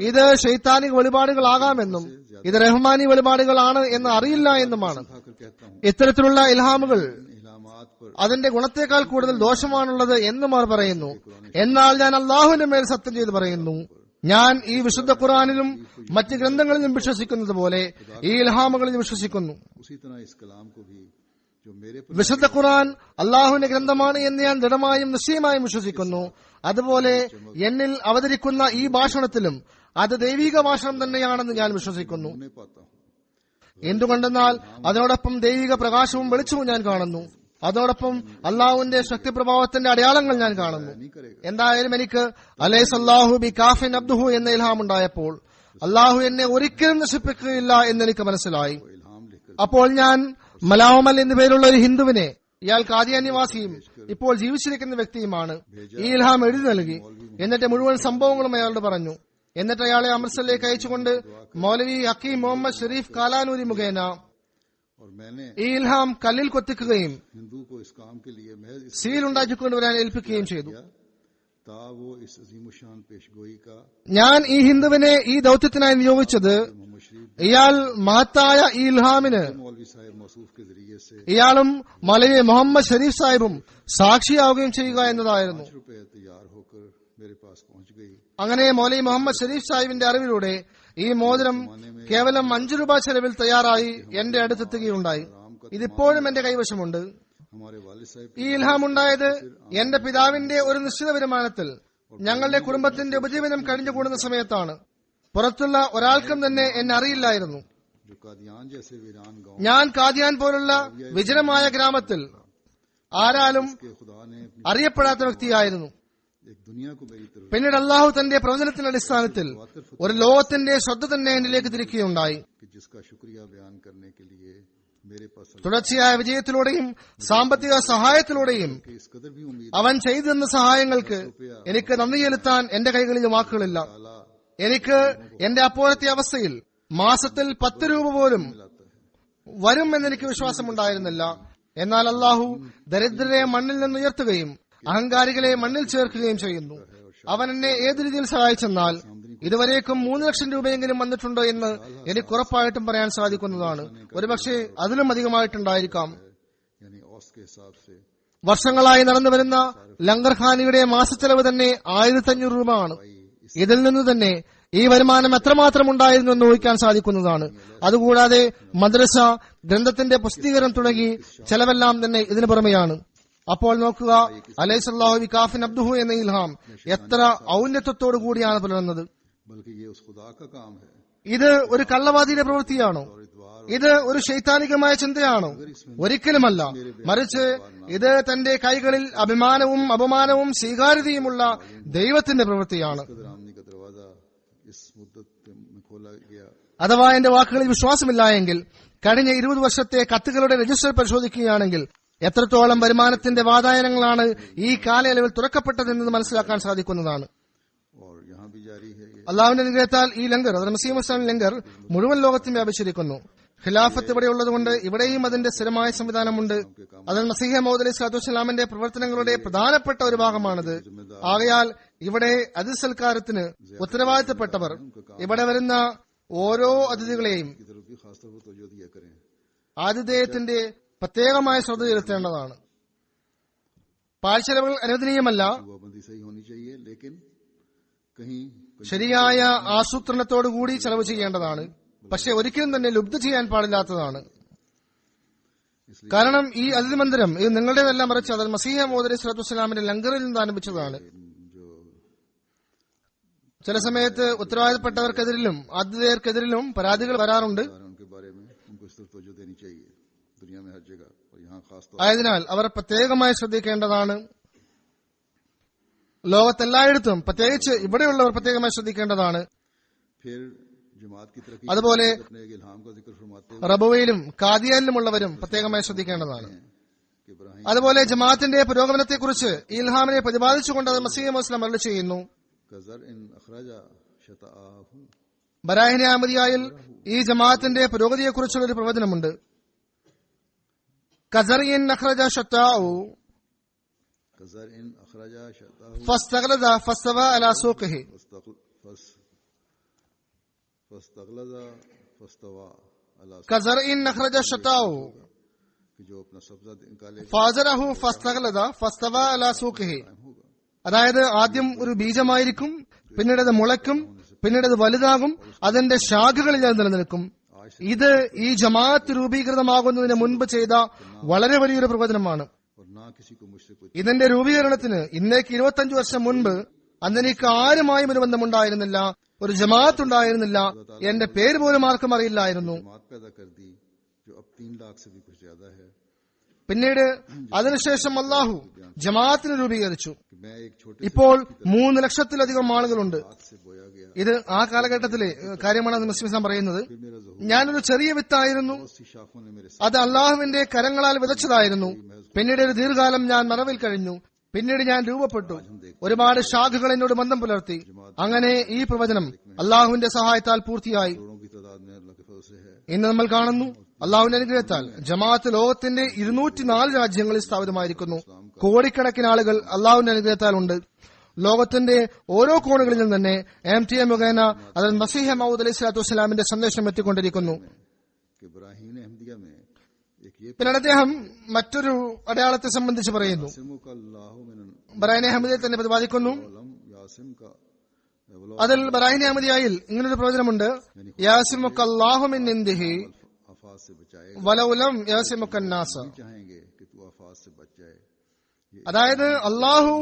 ഇത് ശൈത്താനിക വെളിപാടുകളാകാമെന്നും ഇത് റഹ്മാനി വെളിപാടുകളാണ് എന്ന് അറിയില്ല എന്നുമാണ്. ഇത്തരത്തിലുള്ള ഇൽഹാമുകൾ അതിന്റെ ഗുണത്തേക്കാൾ കൂടുതൽ ദോഷമാണുള്ളത് എന്നും അവർ പറയുന്നു. എന്നാൽ ഞാൻ അള്ളാഹുവിന്റെ മേൽ സത്യം ചെയ്ത് പറയുന്നു, ഞാൻ ഈ വിശുദ്ധ ഖുർആനിലും മറ്റ് ഗ്രന്ഥങ്ങളിലും വിശ്വസിക്കുന്നത് പോലെ ഈ ഇൽഹാമുകളിൽ വിശ്വസിക്കുന്നു. വിശുദ്ധ ഖുർആൻ അള്ളാഹുവിന്റെ ഗ്രന്ഥമാണ് എന്ന് ഞാൻ ദൃഢമായും നിശ്ചയമായും വിശ്വസിക്കുന്നു. അതുപോലെ എന്നിൽ അവതരിക്കുന്ന ഈ ഭാഷണത്തിലും അത് ദൈവിക ഭാഷണം തന്നെയാണെന്ന് ഞാൻ വിശ്വസിക്കുന്നു. എന്തുകൊണ്ടെന്നാൽ അതിനോടൊപ്പം ദൈവിക പ്രകാശവും വെളിച്ചവും ഞാൻ കാണുന്നു. അതോടൊപ്പം അള്ളാഹുവിന്റെ ശക്തിപ്രഭാവത്തിന്റെ അടയാളങ്ങൾ ഞാൻ കാണുന്നു. എന്തായാലും എനിക്ക് അലൈസല്ലാഹു ബി കാഫിൻ അബ്ദുഹു എന്ന ഇൽഹാം ഉണ്ടായപ്പോൾ അള്ളാഹു എന്നെ ഒരിക്കലും നശിപ്പിക്കുകയില്ല എന്നെനിക്ക് മനസ്സിലായി. അപ്പോൾ ഞാൻ മലാമൽ എന്നു പേരുള്ള ഒരു ഹിന്ദുവിനെ, ഇയാൾ കാദിയാൻ നിവാസിയും ഇപ്പോൾ ജീവിച്ചിരിക്കുന്ന വ്യക്തിയുമാണ്, ഈ ഇൽഹാം എഴുതി നൽകി. എന്നിട്ട് മുഴുവൻ സംഭവങ്ങളും അയാളോട് പറഞ്ഞു. എന്നിട്ട് അയാളെ അമൃത്സറിലേക്ക് അയച്ചുകൊണ്ട് മൗലവി ഹക്കീം മുഹമ്മദ് ഷെരീഫ് കാലാനൂരി മുഖേന ഈ ഇൽഹാം കല്ലിൽ കൊത്തിക്കുകയും സീൽ ഉണ്ടാക്കിക്കൊണ്ടുവരാൻ ഏൽപ്പിക്കുകയും ചെയ്തു. ഞാൻ ഈ ഹിന്ദുവിനെ ഈ ദൌത്യത്തിനായി നിയോഗിച്ചത് ഇയാൾ മഹത്തായ ഈ ഇൽഹാമിന് ഇയാളും മൗലവി മുഹമ്മദ് ഷെരീഫ് സാഹിബും സാക്ഷിയാവുകയും ചെയ്യുക എന്നതായിരുന്നു. അങ്ങനെ മൗലവി മുഹമ്മദ് ഷെരീഫ് സാഹിബിന്റെ അറിവിലൂടെ ഈ മോതിരം കേവലം 5 രൂപ ചെലവിൽ തയ്യാറായി എന്റെ അടുത്തെത്തുകയുണ്ടായി. ഇതിപ്പോഴും എന്റെ കൈവശമുണ്ട്. ഈ ഇൽഹാം ഉണ്ടായത് എന്റെ പിതാവിന്റെ ഒരു നിശ്ചിത വരുമാനത്തിൽ ഞങ്ങളുടെ കുടുംബത്തിന്റെ ഉപജീവനം കഴിഞ്ഞുകൂടുന്ന സമയത്താണ്. പുറത്തുള്ള ഒരാൾക്കും തന്നെ എന്നെ അറിയില്ലായിരുന്നു. ഞാൻ കാദിയാൻ പോലുള്ള വിജനമായ ഗ്രാമത്തിൽ ആരാലും അറിയപ്പെടാത്ത വ്യക്തിയായിരുന്നു. പിന്നീട് അള്ളാഹു തന്റെ പ്രവചനത്തിന്റെ അടിസ്ഥാനത്തിൽ ഒരു ലോകത്തിന്റെ ശ്രദ്ധ തന്നെ എന്നിലേക്ക് തിരിക്കുകയുണ്ടായി. തുടർച്ചയായ വിജയത്തിലൂടെയും സാമ്പത്തിക സഹായത്തിലൂടെയും അവൻ ചെയ്തു തന്ന സഹായങ്ങൾക്ക് എനിക്ക് നന്ദി ചെലുത്താൻ എന്റെ കൈകളിൽ വാക്കുകളില്ല. എനിക്ക് എന്റെ അപ്പോഴത്തെ അവസ്ഥയിൽ മാസത്തിൽ 10 രൂപ പോലും വരും എന്നെനിക്ക് വിശ്വാസമുണ്ടായിരുന്നില്ല. എന്നാൽ അള്ളാഹു ദരിദ്രരെ മണ്ണിൽ നിന്ന് ഉയർത്തുകയും അഹങ്കാരികളെ മണ്ണിൽ ചേർക്കുകയും ചെയ്യുന്നു. അവൻ എന്നെ ഏത് രീതിയിൽ സഹായിച്ചെന്നാൽ ഇതുവരേക്കും 3 ലക്ഷം രൂപയെങ്കിലും വന്നിട്ടുണ്ടോ എന്ന് എനിക്ക് ഉറപ്പായിട്ടും പറയാൻ സാധിക്കുന്നതാണ്. ഒരുപക്ഷെ അതിലും അധികമായിട്ടുണ്ടായിരിക്കാം. വർഷങ്ങളായി നടന്നു വരുന്ന ലങ്കർഖാനിയുടെ മാസച്ചെലവ് തന്നെ 1500 രൂപ ആണ്. ഇതിൽ നിന്ന് തന്നെ ഈ വരുമാനം എത്രമാത്രം ഉണ്ടായിരുന്നു എന്ന് ഊഹിക്കാൻ സാധിക്കുന്നതാണ്. അതുകൂടാതെ മദ്രസ, ഗ്രന്ഥത്തിന്റെ പ്രസിദ്ധീകരണം തുടങ്ങി ചെലവെല്ലാം തന്നെ ഇതിനു പുറമെയാണ്. അപ്പോൾ നോക്കുക, അലൈസല്ലാഹു ബി കാഫിൻ അബ്ദുഹു എന്ന ഇൽഹാം എത്ര ഔന്നത്യത്തോടു കൂടിയാണ് പുലർന്നത്. ഇത് ഒരു കള്ളവാദിയുടെ പ്രവൃത്തിയാണോ? ഇത് ഒരു ശൈത്താനികമായ ചിന്തയാണോ? ഒരിക്കലുമല്ല. മറിച്ച് ഇത് തന്റെ കൈകളിൽ അഭിമാനവും അപമാനവും സ്വീകാര്യതയുമുള്ള ദൈവത്തിന്റെ പ്രവൃത്തിയാണ്. അഥവാ എന്റെ വാക്കുകളിൽ വിശ്വാസമില്ല എങ്കിൽ കഴിഞ്ഞ 20 വർഷത്തെ കത്തുകളുടെ രജിസ്റ്റർ പരിശോധിക്കുകയാണെങ്കിൽ എത്രത്തോളം വരുമാനത്തിന്റെ വാതായനങ്ങളാണ് ഈ കാലയളവിൽ തുറക്കപ്പെട്ടതെന്ന് മനസ്സിലാക്കാൻ സാധിക്കുന്നതാണ്. അള്ളാഹുവിന്റെ അനുഗ്രഹത്താൽ ഈ ലങ്കർ, മസീഹ് മൗഊദ് ലങ്കർ മുഴുവൻ ലോകത്തും വ്യാപിച്ചിരിക്കുന്നു. ഖിലാഫത്ത് ഇവിടെ ഉള്ളതുകൊണ്ട് ഇവിടെയും അതിന്റെ സ്ഥിരമായ സംവിധാനമുണ്ട്. അതിൽ മസീഹ മൗഊദ് അലൈഹി സ്വലാത്തു വസ്സലാമിന്റെ പ്രവർത്തനങ്ങളുടെ പ്രധാനപ്പെട്ട ഒരു ഭാഗമാണിത്. ആകയാൽ ഇവിടെ അതിഥി സൽക്കാരത്തിന് ഉത്തരവാദിത്തപ്പെട്ടവർ ഇവിടെ വരുന്ന ഓരോ അതിഥികളെയും की तरफ भी खास तौर पर तवज्जो दिया करें। ആതിഥേയത്തിന്റെ പ്രത്യേകമായ ശ്രദ്ധ ചെലുത്തേണ്ടതാണ്. പാഴ്ചെലവുകൾ അനുവദനീയമല്ല. पाबंदी सही होनी चाहिए, लेकिन कहीं ശരിയായ ആസൂത്രണത്തോടുകൂടി ചെലവ് ചെയ്യേണ്ടതാണ്. പക്ഷെ ഒരിക്കലും തന്നെ ലുബ്ധ ചെയ്യാൻ പാടില്ലാത്തതാണ്. കാരണം ഈ അതിഥി മന്ദിരം ഇത് നിങ്ങളുടേതെല്ലാം മറിച്ച് അത് മസീഹ മൗഊദ് അലൈഹി സ്വലാത്തു വസ്സലാമിന്റെ ലങ്കറിൽ നിന്ന് ആരംഭിച്ചതാണ്. ചില സമയത്ത് ഉത്തരവാദിത്തപ്പെട്ടവർക്കെതിരിലും ആതിഥേയർക്കെതിരിലും പരാതികൾ വരാറുണ്ട്. उनके बारे में उनको इस तरफ तवज्जो देनी चाहिए दुनिया में हर जगह, और यहाँ खास तौर ആയതിനാൽ അവർ പ്രത്യേകമായി ശ്രദ്ധിക്കേണ്ടതാണ്. ലോകത്തെല്ലായിടത്തും പ്രത്യേകിച്ച് ഇവിടെയുള്ളവർ പ്രത്യേകമായി ശ്രദ്ധിക്കേണ്ടതാണ്. फिर जमात की तरक्की അതുപോലെ अपने एक इल्हाम का जिक्र फरमाते റബുവയിലും കാദിയാനിലുമുള്ളവരും പ്രത്യേകമായി ശ്രദ്ധിക്കേണ്ടതാണ്. हैं कि इब्राहिम അതുപോലെ ജമാഅത്തിന്റെ പുരോഗമനത്തെക്കുറിച്ച് ഈ ഇൽഹാമിനെ പ്രതിപാദിച്ചുകൊണ്ട് അത് മസീഹ് മുസ്ലിം അരുളി ചെയ്യുന്നു. कज़र इन अखराजा शताहु ബറാഹിനെ അഹമ്മദിയായിൽ ഈ ജമാഅത്തിന്റെ പുരോഗതിയെക്കുറിച്ചുള്ള ഒരു പ്രവചനമുണ്ട്. കസറിയൻ അഖ്റജ ഷത്താഉ कज़र इन अखराजा शताहु ഫസ്തഗ്ലദ ഫസ്തവ അലാ സൂഖിഹി फस्तगलज़ा फस्तवा अला കസറിയൻ അഖ്റജ ഷത്താഉ कि जो अपना सब्जा निकाले ഫാസറഹു ഫസ്തഗ്ലദ ഫസ്തവ അലാ സൂഖിഹി. അതായത് ആദ്യം ഒരു ബീജമായിരിക്കും, പിന്നീട് അത് മുളയ്ക്കും, പിന്നീട് അത് വലുതാകും, അതിന്റെ ശാഖകളിൽ അത് നിലനിൽക്കും. ഇത് ഈ ജമാഅത്ത് രൂപീകൃതമാകുന്നതിന് മുൻപ് ചെയ്ത വളരെ വലിയൊരു പ്രവചനമാണ്. और ना किसी को मुझसे कोई ഇതിന്റെ രൂപീകരണത്തിന് ഇന്നേക്ക് 25 വർഷം മുൻപ് അന്ന് എനിക്ക് ആരുമായും ഒരു ബന്ധമുണ്ടായിരുന്നില്ല, ഒരു ജമാഅത്ത് ഉണ്ടായിരുന്നില്ല, എന്റെ പേര് പോലും ആർക്കും അറിയില്ലായിരുന്നു. जमात पैदा कर दी जो अब 3 लाख से भी कुछ ज्यादा है। പിന്നീട് അതിനുശേഷം അള്ളാഹു ജമാഅത്തിനെ രൂപീകരിച്ചു. कि मैं एक छोटे ഇപ്പോൾ 3 ലക്ഷത്തിലധികം ആളുകളുണ്ട്. हाथ से बोया गया, ഇത് ആ കാലഘട്ടത്തിലെ കാര്യമാണ് മുസ്ലിം ഇസ്ലാം പറയുന്നത്. फिर मेरा ज़हूर ഞാനൊരു ചെറിയ വിത്തായിരുന്നു, बहुत सी शाखों ने मेरे അത് അള്ളാഹുവിന്റെ കരങ്ങളാൽ വിതച്ചതായിരുന്നു. പിന്നീട് ഒരു ദീർഘകാലം ഞാൻ മറവിൽ കഴിഞ്ഞു. പിന്നീട് ഞാൻ രൂപപ്പെട്ടു. ഒരുപാട് ശാഖകൾ എന്നോട് ബന്ധം പുലർത്തി. അങ്ങനെ ഈ പ്രവചനം അള്ളാഹുവിന്റെ സഹായത്താൽ പൂർത്തിയായി. करोड़ों की तादाद में अल्लाह के फजल से है। ഇന്ന് നമ്മൾ കാണുന്നു അള്ളാഹുവിന്റെ അനുഗ്രഹത്താൽ ജമാഅത്ത് ലോകത്തിന്റെ 204 രാജ്യങ്ങളിൽ സ്ഥാപിതമായിരിക്കുന്നു. കോടിക്കണക്കിന് ആളുകൾ അള്ളാഹുവിന്റെ അനുഗ്രഹത്താൽ ഉണ്ട്. ലോകത്തിന്റെ ഓരോ കോണുകളിൽ നിന്ന് തന്നെ MTA മുഖേന അതിൽ മസീഹ മൗഊദ് അലൈഹി സ്വലാത്തു വസ്സലാമിന്റെ സന്ദേശം എത്തിക്കൊണ്ടിരിക്കുന്നു. कि इब्राहीम अहमदिया में एक ये പിന്നീട് അദ്ദേഹം മറ്റൊരു അടയാളത്തെ സംബന്ധിച്ച് പറയുന്നു. यासिमु का अल्लाहु मिनन ബറാഹിനെ അഹമ്മദിയെ തന്നെ പ്രതിപാദിക്കുന്നു. वलम यासिम का അതിൽ ബറാഹിനെ അഹമ്മദിയായിൽ ഇങ്ങനൊരു പ്രവചനമുണ്ട്. യാസിമുക അല്ലാഹു മിൻ ഇന്ദിഹി आफात से बचाए, വലൗലം യാസിമുക അന്നാസ. चाहेंगे कि तू आफात से बच जाए। അതായത് അള്ളാഹു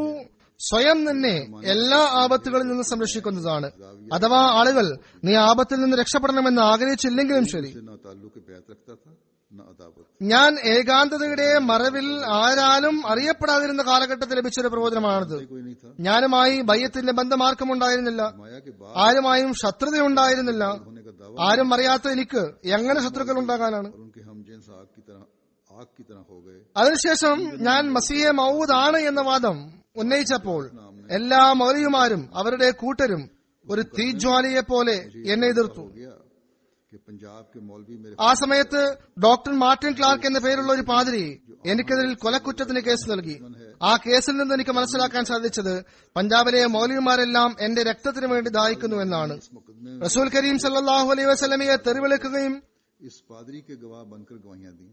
സ്വയം തന്നെ എല്ലാ ആപത്തുകളിൽ നിന്ന് സംരക്ഷിക്കുന്നതാണ്. അഥവാ ആളുകൾ നീ ആപത്തിൽ നിന്ന് രക്ഷപ്പെടണമെന്ന് ആഗ്രഹിച്ചില്ലെങ്കിലും ശരി, ना ताल्लुक बैत रखता था ना अदावत। ഞാൻ ഏകാന്തതയുടെ മറവിൽ ആരാലും അറിയപ്പെടാതിരുന്ന കാലഘട്ടത്തിൽ ലഭിച്ചൊരു പ്രബോധനമാണിത്. कोई नहीं था। ഞാനുമായി ബയ്യത്തിന്റെ ബന്ധം ആർക്കും ഉണ്ടായിരുന്നില്ല, माया के बाद ആരുമായും ശത്രുതയുണ്ടായിരുന്നില്ല. होने का दावा ആരും അറിയാത്ത എനിക്ക് എങ്ങനെ ശത്രുക്കൾ ഉണ്ടാകാനാണ്? और उनके हम जिन्स आग की तरह हो गए। അതിനുശേഷം ഞാൻ മസീഹ മൗഊദ് ആണ് എന്ന വാദം ഉന്നയിച്ചപ്പോൾ എല്ലാ മൗലവിമാരും അവരുടെ കൂട്ടരും ഒരു തീജ്വാലയെ പോലെ എന്നെ എതിർത്തു. हो गया कि पंजाब के मौलवी मेरे ആ സമയത്ത് ഡോക്ടർ മാർട്ടിൻ ക്ലാർക്ക് എന്ന പേരുള്ള ഒരു പാതിരി എനിക്കെതിരിൽ കൊലക്കുറ്റത്തിന് കേസ് നൽകി. ആ കേസിൽ നിന്ന് എനിക്ക് മനസ്സിലാക്കാൻ സാധിച്ചത് പഞ്ചാബിലെ മൗലവിമാരെല്ലാം എന്റെ രക്തത്തിന് വേണ്ടി ദാഹിക്കുന്നു എന്നാണ്. मुकदमे റസൂൽ കരീം സല്ലല്ലാഹു അലൈഹി വസല്ലമയെ തെറിവിളിക്കുകയും इस पादरी के गवाह बनकर गवाहियां दी।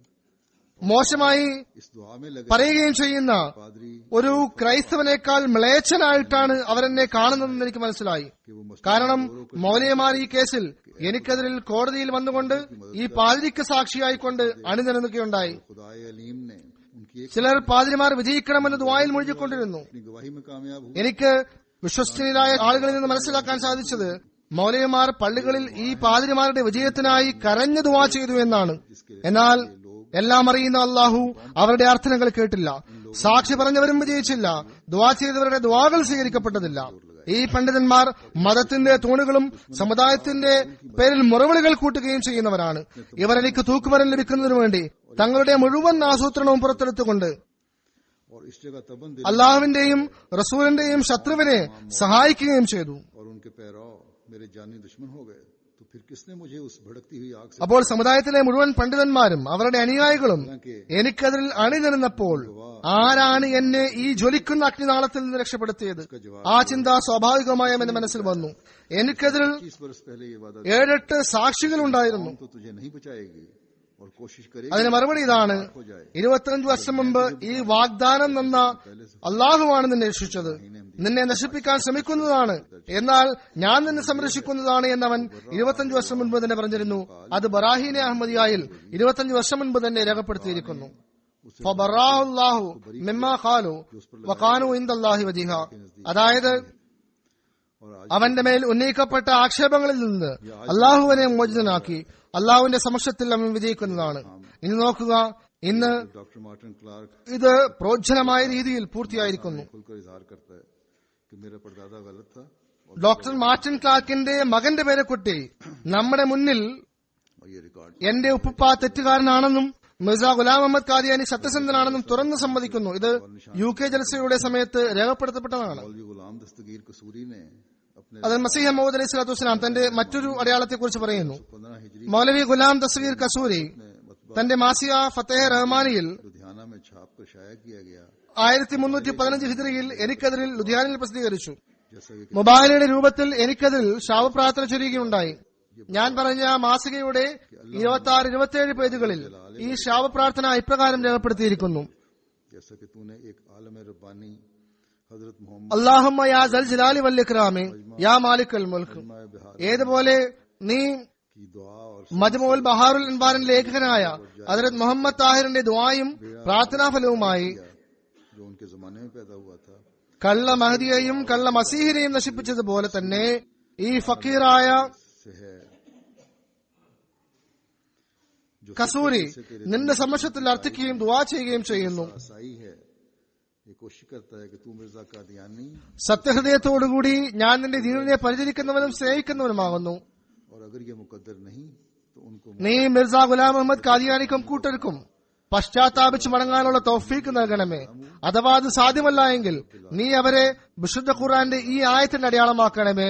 മോശമായി इस दुआ में लगे പറയുകയും ചെയ്യുന്ന पादरी ഒരു ക്രൈസ്തവനേക്കാൾ മ്ലേച്ഛനായിട്ടാണ് അവരെന്നെ കാണുന്നതെന്ന് എനിക്ക് മനസ്സിലായി. कि वो मस्जिद കാരണം മൗലവിമാർ ഈ കേസിൽ എനിക്കെതിരിൽ കോടതിയിൽ വന്നുകൊണ്ട് ഈ പാതിരിക്ക് സാക്ഷിയായിക്കൊണ്ട് അണിനിരന്നുകയുണ്ടായി. खुदाए अलीम ने उनकी एक ചിലർ പാതിരിമാർ വിജയിക്കണമെന്ന് ദുആയിൽ മുഴുകിക്കൊണ്ടിരുന്നു. अपनी गवाही में कामयाब हुए। എനിക്ക് വിശ്വസ്തരായ ആളുകളിൽ നിന്ന് മനസ്സിലാക്കാൻ സാധിച്ചത് മൗലവിമാർ പള്ളികളിൽ ഈ പാതിരിമാരുടെ വിജയത്തിനായി കരഞ്ഞു ദുആ ചെയ്തു എന്നാണ്. എന്നാൽ എല്ലാം അറിയുന്ന അള്ളാഹു അവരുടെ അർത്ഥനകൾ കേട്ടില്ല. സാക്ഷി പറഞ്ഞവരും വിജയിച്ചില്ല. ദുആ ചെയ്തവരുടെ ദുആകൾ സ്വീകരിക്കപ്പെട്ടതില്ല. ഈ പണ്ഡിതന്മാർ മതത്തിന്റെ തൂണുകളും സമുദായത്തിന്റെ പേരിൽ മുറവിളികൾ കൂട്ടുകയും ചെയ്യുന്നവരാണ്. ഇവർ എനിക്ക് തൂക്കുമരം ലഭിക്കുന്നതിനു വേണ്ടി തങ്ങളുടെ മുഴുവൻ ആസൂത്രണവും പുറത്തെടുത്തുകൊണ്ട് और इस जगह तबन दिल അള്ളാഹുവിന്റെയും റസൂലിന്റെയും ശത്രുവിനെ സഹായിക്കുകയും ചെയ്തു. और उनके पैरों मेरे जानी दुश्मन हो गए। तो फिर किसने मुझे उस भड़कती हुई आग से അപ്പോൾ സമുദായത്തിലെ മുഴുവൻ പണ്ഡിതന്മാരും അവരുടെ അനുയായികളും എനിക്കതിൽ അണിനിരന്നപ്പോൾ ആരാണ് എന്നെ ഈ ജ്വലിക്കുന്ന അഗ്നിനാളത്തിൽ നിന്ന് രക്ഷപ്പെടുത്തിയത്? ആ ചിന്ത സ്വാഭാവികമായും എന്റെ മനസ്സിൽ വന്നു. എനിക്കെതിൽ 25 बरस पहले ये वादा 7-8 സാക്ഷികളുണ്ടായിരുന്നു. तो तुझे नहीं बचाएगी और कोशिश करेगी അതിന് മറുപടി ഇതാണ്: 25 വർഷം മുമ്പ് ഈ വാഗ്ദാനം തന്ന അള്ളാഹുവാണ് നിന്നെ രക്ഷിച്ചത്. നിന്നെ നശിപ്പിക്കാൻ ശ്രമിക്കുന്നതാണ്, എന്നാൽ ഞാൻ നിന്നെ സംരക്ഷിക്കുന്നതാണ് എന്നവൻ 25 വർഷം മുൻപ് തന്നെ പറഞ്ഞിരുന്നു. അത് ബറാഹീനെ അഹമ്മദിയായിൽ 25 വർഷം മുൻപ് തന്നെ രേഖപ്പെടുത്തിയിരിക്കുന്നു. അതായത് അവന്റെ മേൽ ഉന്നയിക്കപ്പെട്ട ആക്ഷേപങ്ങളിൽ നിന്ന് അള്ളാഹുവിനെ മോചിതനാക്കി അള്ളാഹുവിന്റെ സമക്ഷത്തിൽ അവൻ വിജയിക്കുന്നതാണ്. ഇനി നോക്കുക, ഇന്ന് डॉक्टर मार्टिन क्लार्क ഇത് പ്രോജ്വലമായ രീതിയിൽ പൂർത്തിയായിരിക്കുന്നു. खुलकर इजहार करता है कि मेरा परदादा गलत था ഡോക്ടർ മാർട്ടിൻ ക്ലാർക്കിന്റെ മകന്റെ പേരക്കുട്ടി നമ്മുടെ മുന്നിൽ और ये रिकॉर्ड എന്റെ ഉപ്പുപ്പ തെറ്റുകാരനാണെന്നും മിർസ ഗുലാം അഹമ്മദ് ഖാദിയാനി സത്യസന്ധനാണെന്നും തുറന്നു സമ്മതിക്കുന്നു. ഇത് UK ജലസയുടെ സമയത്ത് രേഖപ്പെടുത്തപ്പെട്ടതാണ്. मौलवी गुलाम दस्तगीर कसूरी ने अपने അതിൽ മസീഹ് മൗദ് അലൈഹി സ്വലാത്തു വസ്സലാം തന്റെ മറ്റൊരു അടയാളത്തെക്കുറിച്ച് പറയുന്നു. 15 हिजरी മൗലവി ഗുലാം ദസ്തഗീർ കസൂരി തന്റെ മാസിയ ഫത്തേഹ് റഹ്മാനിയിൽ लुधियाना में छाप कर शाया किया गया 1315 ഹിജ്റിയിൽ എനിക്കതിൽ ലുധിയാനയിൽ പ്രസിദ്ധീകരിച്ചു. जैसा कि മുബാലയുടെ രൂപത്തിൽ എനിക്കതിൽ ശാപപ്രാർത്ഥന ചൊരിയുകയുണ്ടായി. ഞാൻ പറഞ്ഞ മാസികയുടെ 26-27 പേജുകളിൽ ഈ ശാപപ്രാർത്ഥന ഇപ്രകാരം രേഖപ്പെടുത്തിയിരിക്കുന്നു: जैसा कि तूने एक आलम रब्बानी हजरत मोहम्मद അല്ലാഹുമ്മ യാ സൽ ജലാലി വൽ ഇക്റാമി യാ മാലിക്കൽ മുൽക്ക്, ഏതുപോലെ നീ की दुआ और മജ്മുഉൽ ബഹാറുൽ അൻവാറിന്റെ ലേഖകനായ ഹദരത്ത് മുഹമ്മദ് താഹിറിന്റെ ദുആയും പ്രാർത്ഥനാഫലവുമായി जो उनके जमाने में पैदा हुआ था കള്ള മഹദിയെയും കള്ള മസീഹിനെയും നശിപ്പിച്ചതുപോലെ തന്നെ ഈ ഫക്കീറായ से है കസൂരി നിന്റെ സമക്ഷത്തിൽ അർത്ഥിക്കുകയും ദുആ ചെയ്യുകയും ചെയ്യുന്നു. आसाई है ये कोशिश करता है कि तू मिर्जा कादियानी സത്യഹൃദയത്തോടുകൂടി ഞാൻ നിന്റെ ദീനിനെ പരിചരിക്കുന്നവനും സ്നേഹിക്കുന്നവനുമാകുന്നു. और अगर ये मुकद्दर नहीं तो उनको നീ മിർസ ഗുലാം അഹമ്മദ് ഖാദിയാനിക്കും കൂട്ടർക്കും പശ്ചാത്താപിച്ച് മടങ്ങാനുള്ള തൗഫീക്ക് നൽകണമേ. അഥവാ അത് സാധ്യമല്ല എങ്കിൽ നീ അവരെ വിശുദ്ധ ഖുർആന്റെ ഈ ആയത്തിന്റെ അടയാളമാക്കണമേ.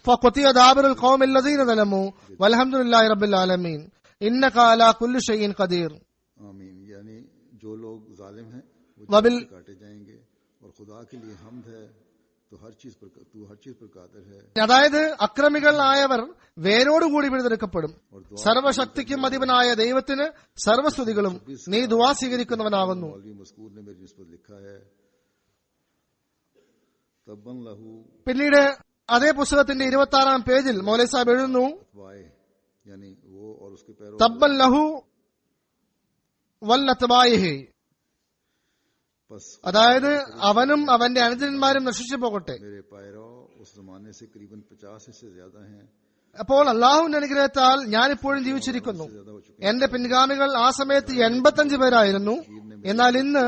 ഫഖുതിയ ദാബിറുൽ ഖൗമിൽ ലദീന ദലമു വൽഹംദുലില്ലാഹി റബ്ബിൽ ആലമീൻ ഇന്നക അലാ കുല്ലി ഷൈഇൻ ഖദീർ. आमीन। यानी जो लोग जालिम हैं वो वबिल जन्नत काटे जाएंगे और खुदा के लिए हम्द है तो तू हर चीज पर कादिर है। അതായത് അക്രമികൾ ആയവർ വേരോടുകൂടി പിഴുതെടുക്കപ്പെടും. സർവശക്തിക്കും അധിപനായ ദൈവത്തിന് സർവസ്തുതികളും. നീ ദുആ സ്വീകരിക്കുന്നവനാകുന്നു. मौलवी मस्कूर ने मेरी निस्बत लिखा है तब्बन लहू പിന്നീട് അതേ പുസ്തകത്തിന്റെ 26-ാം പേജിൽ മൗലവി സാഹിബ് എഴുതുന്നു: वाए यानी वो और उसके पैरों തബ്ബൻ ലഹു വല്ലത്ബായിഹി, बस അതായത് അവനും അവന്റെ അനുജന്മാരും നശിച്ചു പോകട്ടെ. मेरे पैरों उस जमाने से करीबन 50 से ज्यादा हैं, അപ്പോൾ അള്ളാഹുവിന്റെ അനുഗ്രഹത്താൽ ഞാൻ ഇപ്പോഴും ജീവിച്ചിരിക്കുന്നു. എന്റെ പിൻഗാമികൾ ആ സമയത്ത് 85 പേരായിരുന്നു. എന്നാൽ ഇന്ന്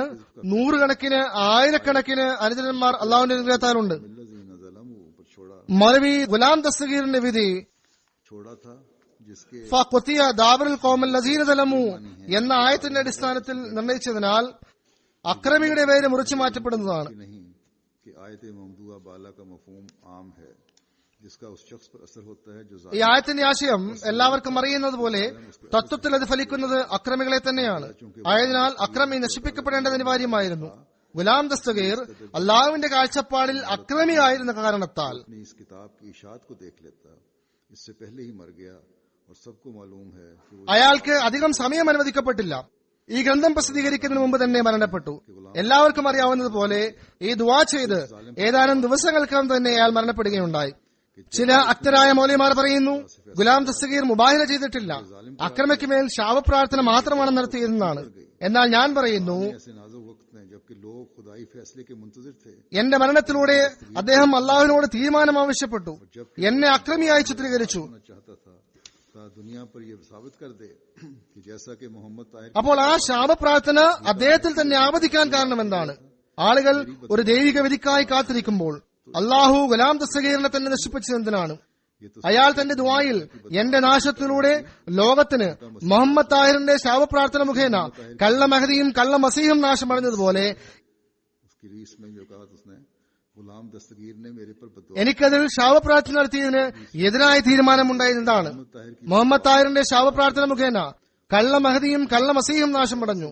നൂറുകണക്കിന് ആയിരക്കണക്കിന് അനുജന്മാർ അള്ളാഹുവിന്റെ അനുഗ്രഹത്താലുണ്ട്. मिल्लज़ीन ज़लमू पर മൗലവി ഗുലാം ദസ്തഗീറിന്റെ വിധി छोड़ा था जिसके ഫഖുതിയ ദാബിറുൽ ഖൗമിൽ ലദീന ദലമു എന്ന ആയത്തിന്റെ അടിസ്ഥാനത്തിൽ നിർണയിച്ചതിനാൽ അക്രമിയുടെ പേര് മുറിച്ചു മാറ്റപ്പെടുന്നതാണ്. नहीं कि आयत ममदूआ बाला का मफहूम आम है जिसका उस शख्स पर असर होता है जो ഈ ആയത്തിന്റെ ആശയം എല്ലാവർക്കും അറിയുന്നത് പോലെ തത്വത്തിൽ അത് ഫലിക്കുന്നത് അക്രമികളെ തന്നെയാണ്. ആയതിനാൽ അക്രമി നശിപ്പിക്കപ്പെടേണ്ടത് അനിവാര്യമായിരുന്നു. ഗുലാം ദസ്തഗീർ അള്ളാഹുവിന്റെ കാഴ്ചപ്പാടിൽ അക്രമിയായിരുന്ന കാരണത്താൽ अपनी इस किताब की इशात को देख लेता, इससे पहले ही मर गया और सबको मालूम है कि वो അയാൾക്ക് അധികം സമയം അനുവദിക്കപ്പെട്ടില്ല. ഈ ഗ്രന്ഥം പ്രസിദ്ധീകരിക്കുന്നതിന് മുമ്പ് തന്നെ മരണപ്പെട്ടു. എല്ലാവർക്കും അറിയാവുന്നതുപോലെ ഈ ദുആ ചെയ്ത് ഏതാനും ദിവസങ്ങൾക്കകം തന്നെ അയാൾ മരണപ്പെടുകയുണ്ടായി. ചില അക്തരായ മൗലവിമാർ പറയുന്നു ഗുലാം ദസ്തഗീർ മുബാഹില ചെയ്തിട്ടില്ല, അക്രമിക്ക് മേൽ ശാപപ്രാർത്ഥന മാത്രമാണ് നടത്തിയതെന്നാണ്. എന്നാൽ ഞാൻ പറയുന്നു ऐसे नाजुक वक्त में जबकि लोग खुदाई फैसले के मुंतजिर थे എന്റെ മരണത്തിലൂടെ അദ്ദേഹം അള്ളാഹുവിനോട് തീരുമാനം ആവശ്യപ്പെട്ടു, എന്നെ അക്രമിയായി ചിത്രീകരിച്ചു. चाहता था दुनिया पर यह साबित कर दे कि जैसा कि मोहम्मद ताहिर അപ്പോൾ ആ ശാപപ്രാർത്ഥന അദ്ദേഹത്തിൽ തന്നെ ആവധിക്കാൻ കാരണം എന്താണ്? ആളുകൾ ഒരു ദൈവിക വിധിക്കായി കാത്തിരിക്കുമ്പോൾ അള്ളാഹു ഗുലാം ദസ്തഗീറിനെ തന്നെ നശിപ്പിച്ചതെന്തിനാണ്? അയാൾ തന്റെ ദുആയിൽ എന്റെ നാശത്തിലൂടെ ലോകത്തിന് മുഹമ്മദ് താഹിറിന്റെ ശാപപ്രാർത്ഥന മുഖേന കള്ള മഹദിയും കള്ള മസീഹും നാശമടഞ്ഞതുപോലെ उसकी रीस में जो कहा उसने गुलाम दस्तगीर ने मेरे पर बददुआ എനിക്കതിൽ ശാപപ്രാർത്ഥന നടത്തിയതിന് എതിരായ തീരുമാനമുണ്ടായതാണ്. മുഹമ്മദ് താഹിറിന്റെ ശാപപ്രാർത്ഥന മുഖേന കള്ള മഹദിയും കള്ള മസീഹും നാശം പടഞ്ഞു.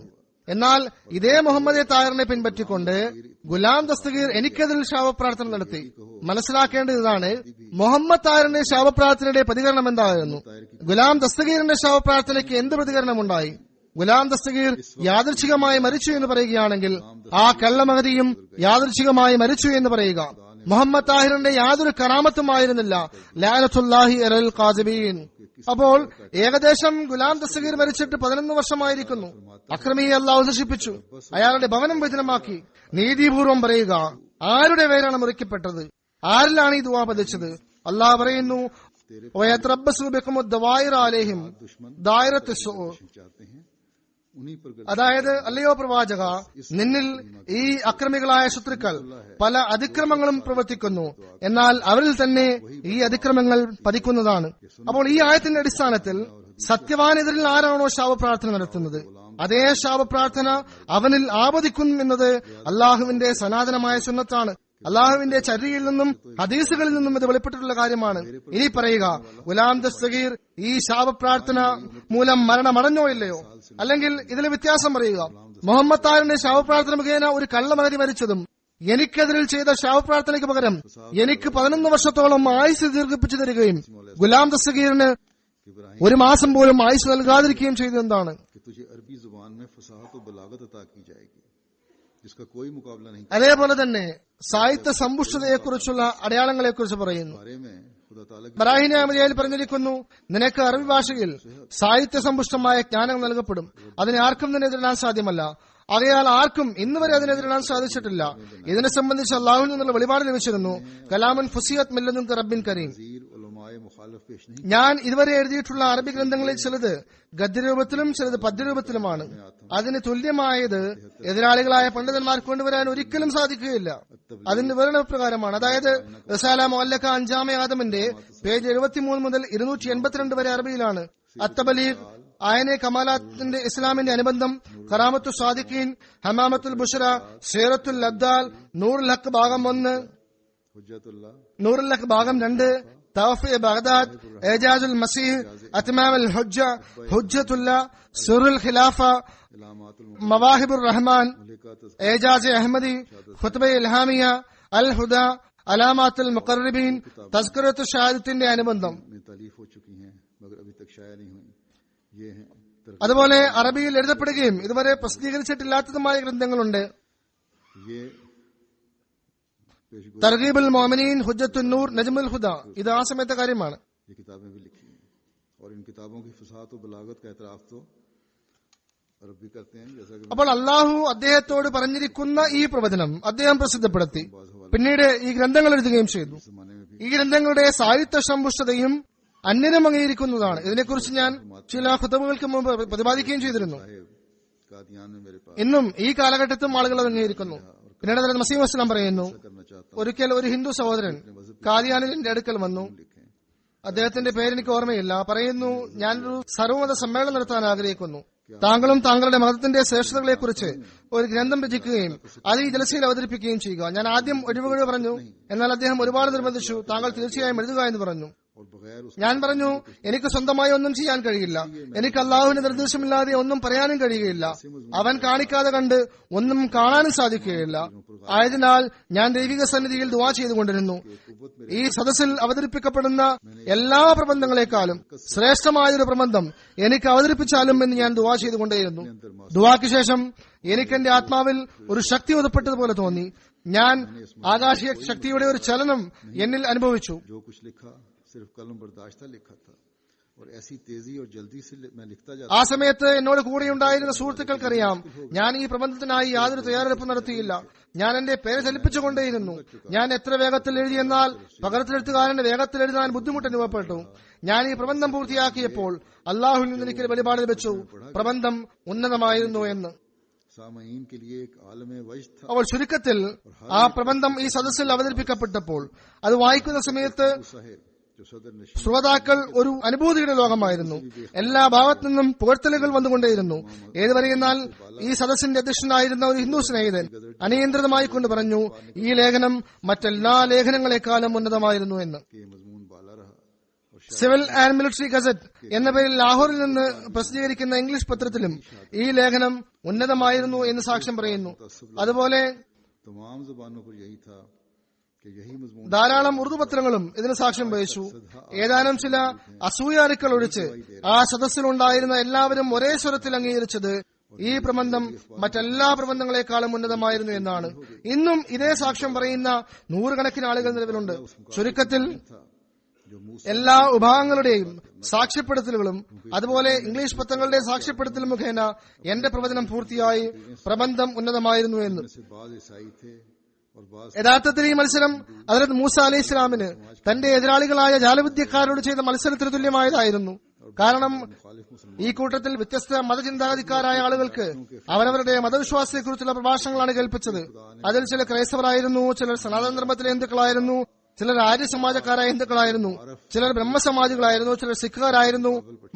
എന്നാൽ ഇതേ മുഹമ്മദ് താഹിറിനെ പിൻപറ്റിക്കൊണ്ട് ഗുലാം ദസ്തഗീർ എനിക്കതിൽ ശാപപ്രാർത്ഥന നടത്തി. മനസ്സിലാക്കേണ്ടത് ഇതാണ്, മുഹമ്മദ് താഹിറിന്റെ ശാപപ്രാർത്ഥനയുടെ പ്രതികരണം എന്തായിരുന്നു? ഗുലാം ദസ്തഗീറിന്റെ ശാപപ്രാർത്ഥനയ്ക്ക് എന്ത് പ്രതികരണമുണ്ടായി? ഗുലാം ദസ്തഗീർ യാദൃച്ഛികമായി മരിച്ചു എന്ന് പറയുകയാണെങ്കിൽ ആ കള്ളമഹദിയും യാദൃച്ഛികമായി മരിച്ചു എന്ന് പറയുക. മുഹമ്മദ് താഹിറിന്റെ യാതൊരു കറാമത്തുമായിരുന്നില്ല. ലഅനത്തുല്ലാഹി അലൽ ഖാസിബീൻ. അപ്പോൾ ഏകദേശം ഗുലാം ദസ്തഗീർ മരിച്ചിട്ട് 11 വർഷമായിരിക്കുന്നു. അക്രമിയെ അല്ലാഹു നശിപ്പിച്ചു, അയാളുടെ ഭവനം വിജനമാക്കി. നീതിപൂർവം പറയുക, ആരുടെ പേരാണ് മുറിക്കപ്പെട്ടത്? ആരിലാണ് ഈ ദുആ പതിച്ചത്? അല്ലാഹു പറയുന്നു, വയത്രബ്ബസു ബികും ദവായിറ അലൈഹിം ദായിറത്തു സൂ. चाहते हैं उन्हीं पर അതായത്, അല്ലയോ പ്രവാചക, നിന്നിൽ ഈ അക്രമികളായ ശത്രുക്കൾ പല അതിക്രമങ്ങളും പ്രവർത്തിക്കുന്നു, എന്നാൽ അവരിൽ തന്നെ ഈ അതിക്രമങ്ങൾ പതിക്കുന്നതാണ്. അപ്പോൾ ഈ ആയത്തിന്റെ അടിസ്ഥാനത്തിൽ സത്യവാനെതിരിൽ ആരാണോ ശാപപ്രാർത്ഥന നടത്തുന്നത്, അതേ ശാപപ്രാർത്ഥന അവനിൽ ആപതിക്കും എന്നത് അള്ളാഹുവിന്റെ സനാതനമായ സുന്നത്താണ്. അള്ളാഹുവിന്റെ ചര്യയിൽ നിന്നും ഹദീസുകളിൽ നിന്നും ഇത് വെളിപ്പെട്ടിട്ടുള്ള കാര്യമാണ്. ഇനി പറയുക, ഗുലാം ദസ്തഗീർ ഈ ശാപപ്രാർത്ഥന മൂലം മരണമടഞ്ഞോ ഇല്ലയോ? അല്ലെങ്കിൽ ഇതിലെ വ്യത്യാസം പറയുക. മുഹമ്മദ് താഹിറിന്റെ ശാപപ്രാർത്ഥന മുഖേന ഒരു കള്ളമഹദി മരിച്ചതും എനിക്കെതിരിൽ ചെയ്ത ശാപപ്രാർത്ഥനയ്ക്ക് പകരം എനിക്ക് 11 വർഷത്തോളം ആയുസ് ദീർഘിപ്പിച്ചു തരികയും ഗുലാം ദസ്തഗീറിന് 1 മാസം പോലും ആയുസ് നൽകാതിരിക്കുകയും ചെയ്തത് എന്താണ്? कि तुझे अरबी जुबान में फसाहत और बलागत अता की जाएगी जिसका कोई मुकाबला नहीं അതേപോലെ തന്നെ സാഹിത്യ സമ്പുഷ്ടതയെക്കുറിച്ചുള്ള അടയാളങ്ങളെക്കുറിച്ച് പറയുന്നു. बारे में खुदा ताला की ബറാഹിനെ അമരിയയിൽ പറഞ്ഞിരിക്കുന്നു, നിനക്ക് അറബി ഭാഷയിൽ സാഹിത്യ സമ്പുഷ്ടമായ ജ്ഞാനം നൽകപ്പെടും. അതിനെ ആർക്കും തന്നെ എതിരിടാൻ സാധ്യമല്ല. ആകയാൽ ആർക്കും ഇന്ന് വരെ അതിനെതിരിടാൻ സാധിച്ചിട്ടില്ല. ഇതിനെ സംബന്ധിച്ച് അള്ളാഹുവിൽ നിന്നുള്ള വെളിപാട് ലഭിച്ചിരുന്നു. കലാമൻ ഫുസിയത്ത് മില്ലതുൻ റബ്ബിൻ കരീം. वज़ीर उलमाए मुखालिफ पेश नहीं ഞാൻ ഇതുവരെ എഴുതിയിട്ടുള്ള അറബി ഗ്രന്ഥങ്ങളിൽ ചിലത് ഗദ്യരൂപത്തിലും ചിലത് പദ്യരൂപത്തിലുമാണ്. അതിന് തുല്യമായത് എതിരാളികളായ പണ്ഡിതന്മാർക്ക് കൊണ്ടുവരാൻ ഒരിക്കലും സാധിക്കുകയില്ല. അതിന്റെ വിവരണപ്രകാരമാണ്. അതായത് റിസാല മുഅല്ലഖ അഞ്ചാമെ ആദമിന്റെ പേജ് 73 മുതൽ 282 വരെ അറബിയിലാണ്. അത്തബലീഗ്, ആയനെ കമാലാത്തിന്റെ ഇസ്ലാമിന്റെ അനുബന്ധം, കറാമത്തു സാദിഖീൻ, ഹമാമത്തുൽ ബുഷറ, സീറത്തുൽ അബ്ദാൽ, നൂറുൽ ഹക്ക് ഭാഗം 1, हुज्जतुल्लाह നൂറുൽ ഹക്ക് ഭാഗം 2, തവഫി ബഗ്ദാദ്, ഏജാസുൽ മസീഹ്, അത്മാമുൽ ഹുജ്ജ, ഹുജ്ജത്തുല്ല, സുറുൽ ഖിലാഫ, इलामातुल മവാഹിബുർ റഹ്മാൻ, मुलिकात ഏജാസ് അഹമ്മദി, ഖുത്ബ ഇൽഹാമിയ, അൽ ഹുദ, അലാമാത്തുൽ മുഖർറബീൻ, തസ്കറത്തു ഷഹാദത്തിന്റെ അനുബന്ധം. में तालीफ हो चुकी हैं मगर अभी तक शाया नहीं हुई. ये हैं അതുപോലെ അറബിയിൽ എഴുതപ്പെടുകയും ഇതുവരെ പ്രസിദ്ധീകരിച്ചിട്ടില്ലാത്തതുമായ ഗ്രന്ഥങ്ങളുണ്ട്. ये पेशगोई തർഗീബുൽ മോമിനീൻ, ഹുജ്ജത്തുൻ നൂർ, നജ്മുൽ ഹുദ. ഇത് ആ സമയത്തെ കാര്യമാണ്. ये किताबें भी लिखी हैं और इन किताबों की फसाहत और बलागत का एतराफ तो अरब भी करते हैं जैसा कि അപ്പോൾ അള്ളാഹു അദ്ദേഹത്തോട് പറഞ്ഞിരിക്കുന്ന ഈ പ്രവചനം അദ്ദേഹം പ്രസിദ്ധപ്പെടുത്തി. പിന്നീട് ഈ ഗ്രന്ഥങ്ങൾ എഴുതുകയും ചെയ്തു. इस जमाने में भी ഈ ഗ്രന്ഥങ്ങളുടെ സാഹിത്യ സമ്പുഷ്ടതയും അന്യനും അംഗീകരിക്കുന്നതാണ്. ഇതിനെക്കുറിച്ച് ഞാൻ ചില ഖുതുബകൾക്ക് മുമ്പ് പ്രതിപാദിക്കുകയും ചെയ്തിരുന്നു. साहिब कादियान में मेरे पास ഇന്നും ഈ കാലഘട്ടത്തും ആളുകൾ അത് അംഗീകരിക്കുന്നു. പിന്നീട് അതിൽ മസീഹ് വസ്സലാം പറയുന്നു, करना चाहता ഒരിക്കൽ ഒരു ഹിന്ദു സഹോദരൻ കാദിയാനിൽ എന്റെ അടുക്കൽ വന്നു. हूं लिखें അദ്ദേഹത്തിന്റെ പേരെനിക്ക് ഓർമ്മയില്ല. പറയുന്നു, ഞാനൊരു സർവ്വമത സമ്മേളനം നടത്താൻ ആഗ്രഹിക്കുന്നു. താങ്കളും താങ്കളുടെ മതത്തിന്റെ ശ്രേഷ്ഠതകളെക്കുറിച്ച് ഒരു ഗ്രന്ഥം രചിക്കുകയും അത് ഈ ജലസയിൽ അവതരിപ്പിക്കുകയും ചെയ്യുക. ഞാൻ ആദ്യം ഒഴിവുകഴിവ് പറഞ്ഞു. എന്നാൽ അദ്ദേഹം ഒരുപാട് നിർബന്ധിച്ചു. താങ്കൾ തീർച്ചയായും എഴുതുക എന്ന് പറഞ്ഞു. और बगैर उस ഞാൻ പറഞ്ഞു, എനിക്ക് സ്വന്തമായി ഒന്നും ചെയ്യാൻ കഴിയില്ല. എനിക്ക് അള്ളാഹുവിന്റെ നിർദ്ദേശമില്ലാതെ ഒന്നും പറയാനും കഴിയുകയില്ല. അവൻ കാണിക്കാതെ കണ്ട് ഒന്നും കാണാനും സാധിക്കുകയില്ല. ആയതിനാൽ ഞാൻ ദൈവിക സന്നിധിയിൽ ദുആ ചെയ്തുകൊണ്ടിരുന്നു. ഈ സദസ്സിൽ അവതരിപ്പിക്കപ്പെടുന്ന എല്ലാ പ്രബന്ധങ്ങളെക്കാളും ശ്രേഷ്ഠമായൊരു പ്രബന്ധം എനിക്ക് അവതരിപ്പിച്ചാലും എന്ന് ഞാൻ ദുആ ചെയ്തുകൊണ്ടേയിരുന്നു. ദുആക്ക് ശേഷം എനിക്ക് എന്റെ ആത്മാവിൽ ഒരു ശക്തി ഉതപ്പെട്ടതുപോലെ തോന്നി. ഞാൻ ആകാശീയ ശക്തിയുടെ ഒരു ചലനം എന്നിൽ അനുഭവിച്ചു. जो कुछ लिखा सिर्फ कलम बर्दाश्ता लिखा था और ऐसी तेजी और जल्दी से मैं लिखता जाता ആ സമയത്ത് എന്നോട് കൂടെയുണ്ടായിരുന്ന സുഹൃത്തുക്കൾക്കറിയാം, ഞാൻ ഈ പ്രബന്ധത്തിനായി യാതൊരു തയ്യാറെടുപ്പും നടത്തിയില്ല. ഞാൻ എന്റെ പേര് ചലിപ്പിച്ചുകൊണ്ടേയിരുന്നു. ഞാൻ എത്ര വേഗത്തിൽ എഴുതിയെന്നാൽ പകർത്തിലെഴുത്തുകാരന്റെ വേഗത്തിൽ എഴുതാൻ ബുദ്ധിമുട്ട് അനുഭവപ്പെട്ടു. ഞാൻ ഈ പ്രബന്ധം പൂർത്തിയാക്കിയപ്പോൾ അള്ളാഹുവിൽ നിന്ന് എനിക്ക് വെളിപാട് ലഭിച്ചു, പ്രബന്ധം ഉന്നതമായിരുന്നു എന്ന്. सामईन के लिए एक आलम वज था. അവൾ ചുരുക്കത്തിൽ ആ പ്രബന്ധം ഈ സദസ്സിൽ അവതരിപ്പിക്കപ്പെട്ടപ്പോൾ അത് വായിക്കുന്ന സമയത്ത് जो सदर नशीन ശ്രോതാക്കൾ ഒരു അനുഭൂതിയുടെ ലോകമായിരുന്നു. എല്ലാ ഭാഗത്തു നിന്നും പുകഴ്ത്തലുകൾ വന്നുകൊണ്ടേയിരുന്നു. ഏതുവരെയെന്നാൽ ഈ സദസ്സിന്റെ അധ്യക്ഷനായിരുന്ന ഒരു ഹിന്ദു സ്നേഹിതൻ അനിയന്ത്രിതമായി കൊണ്ട് പറഞ്ഞു, ഈ ലേഖനം മറ്റെല്ലാ ലേഖനങ്ങളെക്കാളും ഉന്നതമായിരുന്നു എന്ന്. के मजमून बाला रहा और സിവിൽ ആൻഡ് മിലിറ്ററി ഗസറ്റ് എന്ന പേരിൽ ലാഹോറിൽ നിന്ന് പ്രസിദ്ധീകരിക്കുന്ന ഇംഗ്ലീഷ് പത്രത്തിലും ഈ ലേഖനം ഉന്നതമായിരുന്നു എന്ന് സാക്ഷ്യം പറയുന്നു. അതുപോലെ तमाम जुबानों पर यही था कि यही मजमून ധാരാളം ഉറുദു പത്രങ്ങളും ഇതിന് സാക്ഷ്യം വഹിച്ചു. ഏതാനും ചില അസൂയാലുക്കൾ ഒഴിച്ച് ആ സദസ്സിലുണ്ടായിരുന്ന എല്ലാവരും ഒരേ സ്വരത്തിൽ അംഗീകരിച്ചത് ഈ പ്രബന്ധം മറ്റെല്ലാ പ്രബന്ധങ്ങളെക്കാളും ഉന്നതമായിരുന്നു എന്നാണ്. ഇന്നും ഇതേ സാക്ഷ്യം പറയുന്ന നൂറുകണക്കിന് ആളുകൾ നിലവിലുണ്ട്. ചുരുക്കത്തിൽ जो मूसा എല്ലാ വിഭാഗങ്ങളുടെയും സാക്ഷ്യപ്പെടുത്തലുകളും അതുപോലെ ഇംഗ്ലീഷ് പത്രങ്ങളുടെ സാക്ഷ്യപ്പെടുത്തൽ മുഖേന എന്റെ പ്രവചനം പൂർത്തിയായി പ്രബന്ധം ഉന്നതമായിരുന്നു എന്ന്. से बाज ईसाई थे और बाज യഥാർത്ഥത്തിൽ ഈ മത്സരം ഹദ്റത്ത് മൂസ അലൈഹി ഇസ്ലാമിന് തന്റെ എതിരാളികളായ ജാലവിദ്യക്കാരോട് ചെയ്ത മത്സരത്തിന് തുല്യമായതായിരുന്നു. കാരണം मुखालिफ मुसलमान ഈ കൂട്ടത്തിൽ വ്യത്യസ്ത മതചിന്താഗതിക്കാരായ ആളുകൾക്ക് അവരവരുടെ മതവിശ്വാസത്തെക്കുറിച്ചുള്ള പ്രഭാഷണങ്ങളാണ് കേൾപ്പിച്ചത്. അതിൽ ചില ക്രൈസ്തവരായിരുന്നു, ചിലർ സനാതന ധർമ്മത്തിലെ ഹിന്ദുക്കളായിരുന്നു, ചിലർ ആര്യ സമാജക്കാരായ ഹിന്ദുക്കളായിരുന്നു, ചിലർ ബ്രഹ്മസമാജികളായിരുന്നു, ചിലർ സിഖുകാരായിരുന്നു,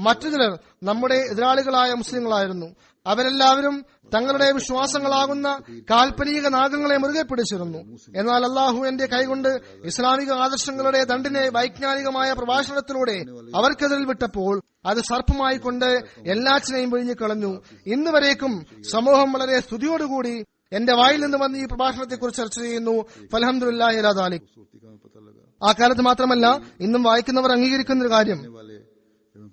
മറ്റു ചിലർ നമ്മുടെ എതിരാളികളായ മുസ്ലിങ്ങളായിരുന്നു. അവരെല്ലാവരും തങ്ങളുടെ വിശ്വാസങ്ങളാകുന്ന കാൽപ്പനിക നാഗങ്ങളെ മുറുകെ പിടിച്ചിരുന്നു. എന്നാൽ അള്ളാഹു എന്റെ കൈകൊണ്ട് ഇസ്ലാമിക ആദർശങ്ങളുടെ ദണ്ടിനെ വൈജ്ഞാനികമായ പ്രഭാഷണത്തിലൂടെ അവർക്കെതിരിൽ വിട്ടപ്പോൾ അത് സർപ്പമായി കൊണ്ട് എല്ലാറ്റിനെയും വിഴിഞ്ഞുകളഞ്ഞു. ഇന്നുവരേക്കും സമൂഹം വളരെ സ്തുതിയോടുകൂടി എന്റെ വായിൽ നിന്ന് വന്ന് ഈ പ്രഭാഷണത്തെക്കുറിച്ച് ചർച്ച ചെയ്യുന്നു. അൽഹംദുലില്ലാഹി അലാ ദാലിക്. खूबसूरती का हमें पता लगा ആ കാലത്ത് മാത്രമല്ല ഇന്നും വായിക്കുന്നവർ അംഗീകരിക്കുന്ന ഒരു കാര്യം. वाले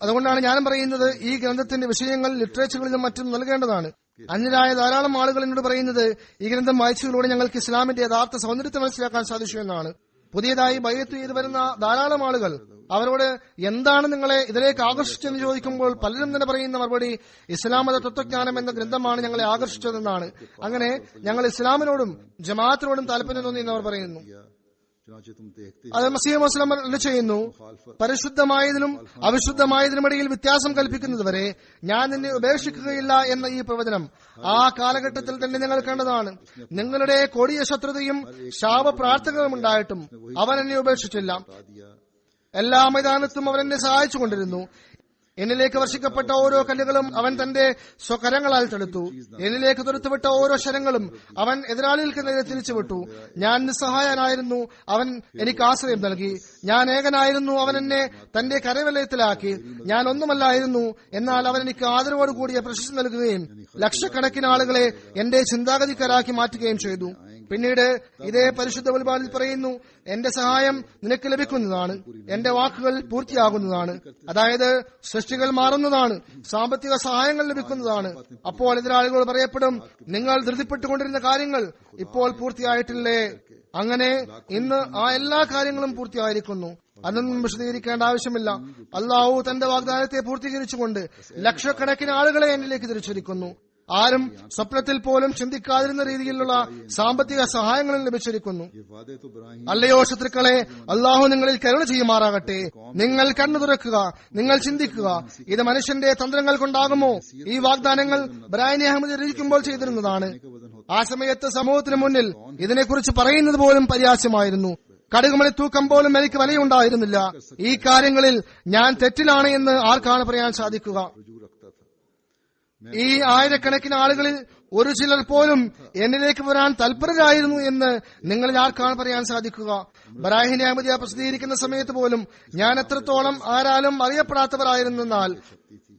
അതുകൊണ്ടാണ് ഞാനും പറയുന്നത് ഈ ഗ്രന്ഥത്തിന്റെ വിഷയങ്ങൾ ലിറ്ററേച്ചറുകളിലും മറ്റും നൽകേണ്ടതാണ്. അന്യരായ ധാരാളം ആളുകൾ എന്നോട് പറയുന്നത് ഈ ഗ്രന്ഥം വായിച്ചതിലൂടെ ഞങ്ങൾക്ക് ഇസ്ലാമിന്റെ യഥാർത്ഥ സൗന്ദര്യത്തെ മനസ്സിലാക്കാൻ സാധിച്ചു എന്നാണ്. പുതിയതായി ബൈഅത്ത് ചെയ്തു വരുന്ന ധാരാളം ആളുകൾ അവരോട് എന്താണ് നിങ്ങളെ ഇതിലേക്ക് ആകർഷിച്ചെന്ന് ചോദിക്കുമ്പോൾ പലരും തന്നെ പറയുന്ന മറുപടി ഇസ്ലാം മത തത്വജ്ഞാനം എന്ന ഗ്രന്ഥമാണ് ഞങ്ങളെ ആകർഷിച്ചതെന്നാണ്. അങ്ങനെ ഞങ്ങൾ ഇസ്ലാമിനോടും ജമാഅത്തിനോടും താല്പര്യം തോന്നി എന്നവർ പറയുന്നു. चुनाचे तुम देखते അത് മസീഹ് മുസ്ലിം ചെയ്യുന്നു. പരിശുദ്ധമായതിനും അവിശുദ്ധമായതിനുമിടയിൽ വ്യത്യാസം കൽപ്പിക്കുന്നതുവരെ ഞാൻ നിന്നെ ഉപേക്ഷിക്കുകയില്ല എന്ന ഈ പ്രവചനം ആ കാലഘട്ടത്തിൽ തന്നെ നിങ്ങൾ കണ്ടതാണ്. നിങ്ങളുടെ കൊടിയ ശത്രുതയും ശാപപ്രാർത്ഥനകളും ഉണ്ടായിട്ടും അവൻ എന്നെ ഉപേക്ഷിച്ചില്ല. बता दिया എല്ലാ മൈതാനത്തും അവൻ എന്നെ സഹായിച്ചുകൊണ്ടിരുന്നു. എന്നിലേക്ക് വർഷിക്കപ്പെട്ട ഓരോ കല്ലുകളും അവൻ തന്റെ സ്വകരങ്ങളാൽ തടുത്തു. എന്നിലേക്ക് തുരത്തുവിട്ട ഓരോ ശരങ്ങളും അവൻ എതിരാളികൾക്ക് നേരെ തിരിച്ചുവിട്ടു. ഞാൻ നിസ്സഹായനായിരുന്നു, അവൻ എനിക്ക് ആശ്രയം നൽകി. ഞാൻ ഏകനായിരുന്നു, അവൻ എന്നെ തന്റെ കരവലയത്തിലാക്കി. ഞാൻ ഒന്നുമല്ലായിരുന്നു, എന്നാൽ അവൻ എനിക്ക് ആദരവോടുകൂടിയ പ്രശസ്തി നൽകുകയും ലക്ഷക്കണക്കിന് ആളുകളെ എന്റെ ചിന്താഗതിക്കാരാക്കി മാറ്റുകയും ചെയ്തു. പിന്നീട് ഇതേ പരിശുദ്ധ ഉൽബാലിൽ പറയുന്നു, എന്റെ സഹായം നിനക്ക് ലഭിക്കുന്നതാണ്, എന്റെ വാക്കുകൾ പൂർത്തിയാകുന്നതാണ്. അതായത് സൃഷ്ടികൾ മാറുന്നതാണ്, സാമ്പത്തിക സഹായങ്ങൾ ലഭിക്കുന്നതാണ്. അപ്പോൾ എതിരാളികളോട് പറയപ്പെടും, നിങ്ങൾ ധൃതിപ്പെട്ടുകൊണ്ടിരുന്ന കാര്യങ്ങൾ ഇപ്പോൾ പൂർത്തിയായിട്ടില്ലേ? അങ്ങനെ ഇന്ന് ആ എല്ലാ കാര്യങ്ങളും പൂർത്തിയായിരിക്കുന്നു. അതൊന്നും വിശദീകരിക്കേണ്ട ആവശ്യമില്ല. അള്ളാഹു തന്റെ വാഗ്ദാനത്തെ പൂർത്തീകരിച്ചുകൊണ്ട് ലക്ഷക്കണക്കിന് ആളുകളെ എന്നിലേക്ക് തിരിച്ചിരിക്കുന്നു. ആരും സ്വപ്നത്തിൽ പോലും ചിന്തിക്കാതിരുന്ന രീതിയിലുള്ള സാമ്പത്തിക സഹായങ്ങളും ലഭിച്ചിരിക്കുന്നു. ये वादे तो इब्राहिम അല്ലയോ ശത്രുക്കളെ, അള്ളാഹു നിങ്ങളിൽ കരുണ ചെയ്യുമാറാകട്ടെ. നിങ്ങൾ കണ്ണു തുറക്കുക, നിങ്ങൾ ചിന്തിക്കുക, ഇത് മനുഷ്യന്റെ തന്ത്രങ്ങൾ കൊണ്ടാകുമോ? ഈ വാഗ്ദാനങ്ങൾ ഇബ്രാഹിം അഹമ്മദ് രചിക്കുമ്പോൾ ചെയ്തിരുന്നതാണ്. ആ സമയത്ത് സമൂഹത്തിന് മുന്നിൽ ഇതിനെക്കുറിച്ച് പറയുന്നത് പോലും പരിഹാസ്യമായിരുന്നു. കടുകുമണി തൂക്കം പോലും എനിക്ക് വിലയുണ്ടായിരുന്നില്ല. ഈ കാര്യങ്ങളിൽ ഞാൻ തെറ്റിലാണ് എന്ന് ആർക്കാണ് പറയാൻ സാധിക്കുക? रुजू रखता था ഈ ആയിരക്കണക്കിന് ആളുകളിൽ ഒരു ചിലർ പോലും എന്നിലേക്ക് വരാൻ തൽപരരായിരുന്നു എന്ന് നിങ്ങളിൽ ആർക്കാണ് പറയാൻ സാധിക്കുക? ഇബ്രാഹിം അഹമ്മദിയ പ്രസിദ്ധീകരിക്കുന്ന സമയത്ത് പോലും ഞാൻ എത്രത്തോളം ആരാലും അറിയപ്പെടാത്തവരായിരുന്നെന്നാൽ शक्ति थी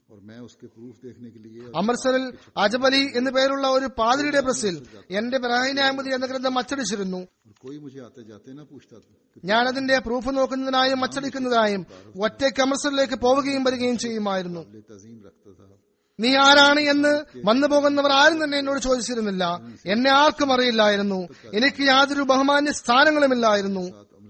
और मैं उसके प्रूफ देखने के लिए അമൃത്സറിൽ അജബലി എന്നു പേരുള്ള ഒരു പാതിരിയുടെ പ്രസിൽ എന്റെ ഇബ്രാഹിം അഹമ്മദി എന്ന ഗ്രന്ഥം അച്ചടിച്ചിരുന്നു. और कोई मुझे आते जाते ना पूछता था कि ഞാൻ അതിന്റെ പ്രൂഫ് നോക്കുന്നതിനായും അച്ചടിക്കുന്നതിനായും ഒറ്റയ്ക്ക് അമൃത്സറിലേക്ക് പോവുകയും വരികയും ചെയ്യുമായിരുന്നു. ले तजीम रखता था നീ ആരാണ് എന്ന് വന്നു പോകുന്നവർ ആരും തന്നെ എന്നോട് ചോദിച്ചിരുന്നില്ല. എന്നെ ആർക്കും അറിയില്ലായിരുന്നു. എനിക്ക് യാതൊരു ബഹുമാന്യ സ്ഥാനങ്ങളുമില്ലായിരുന്നു.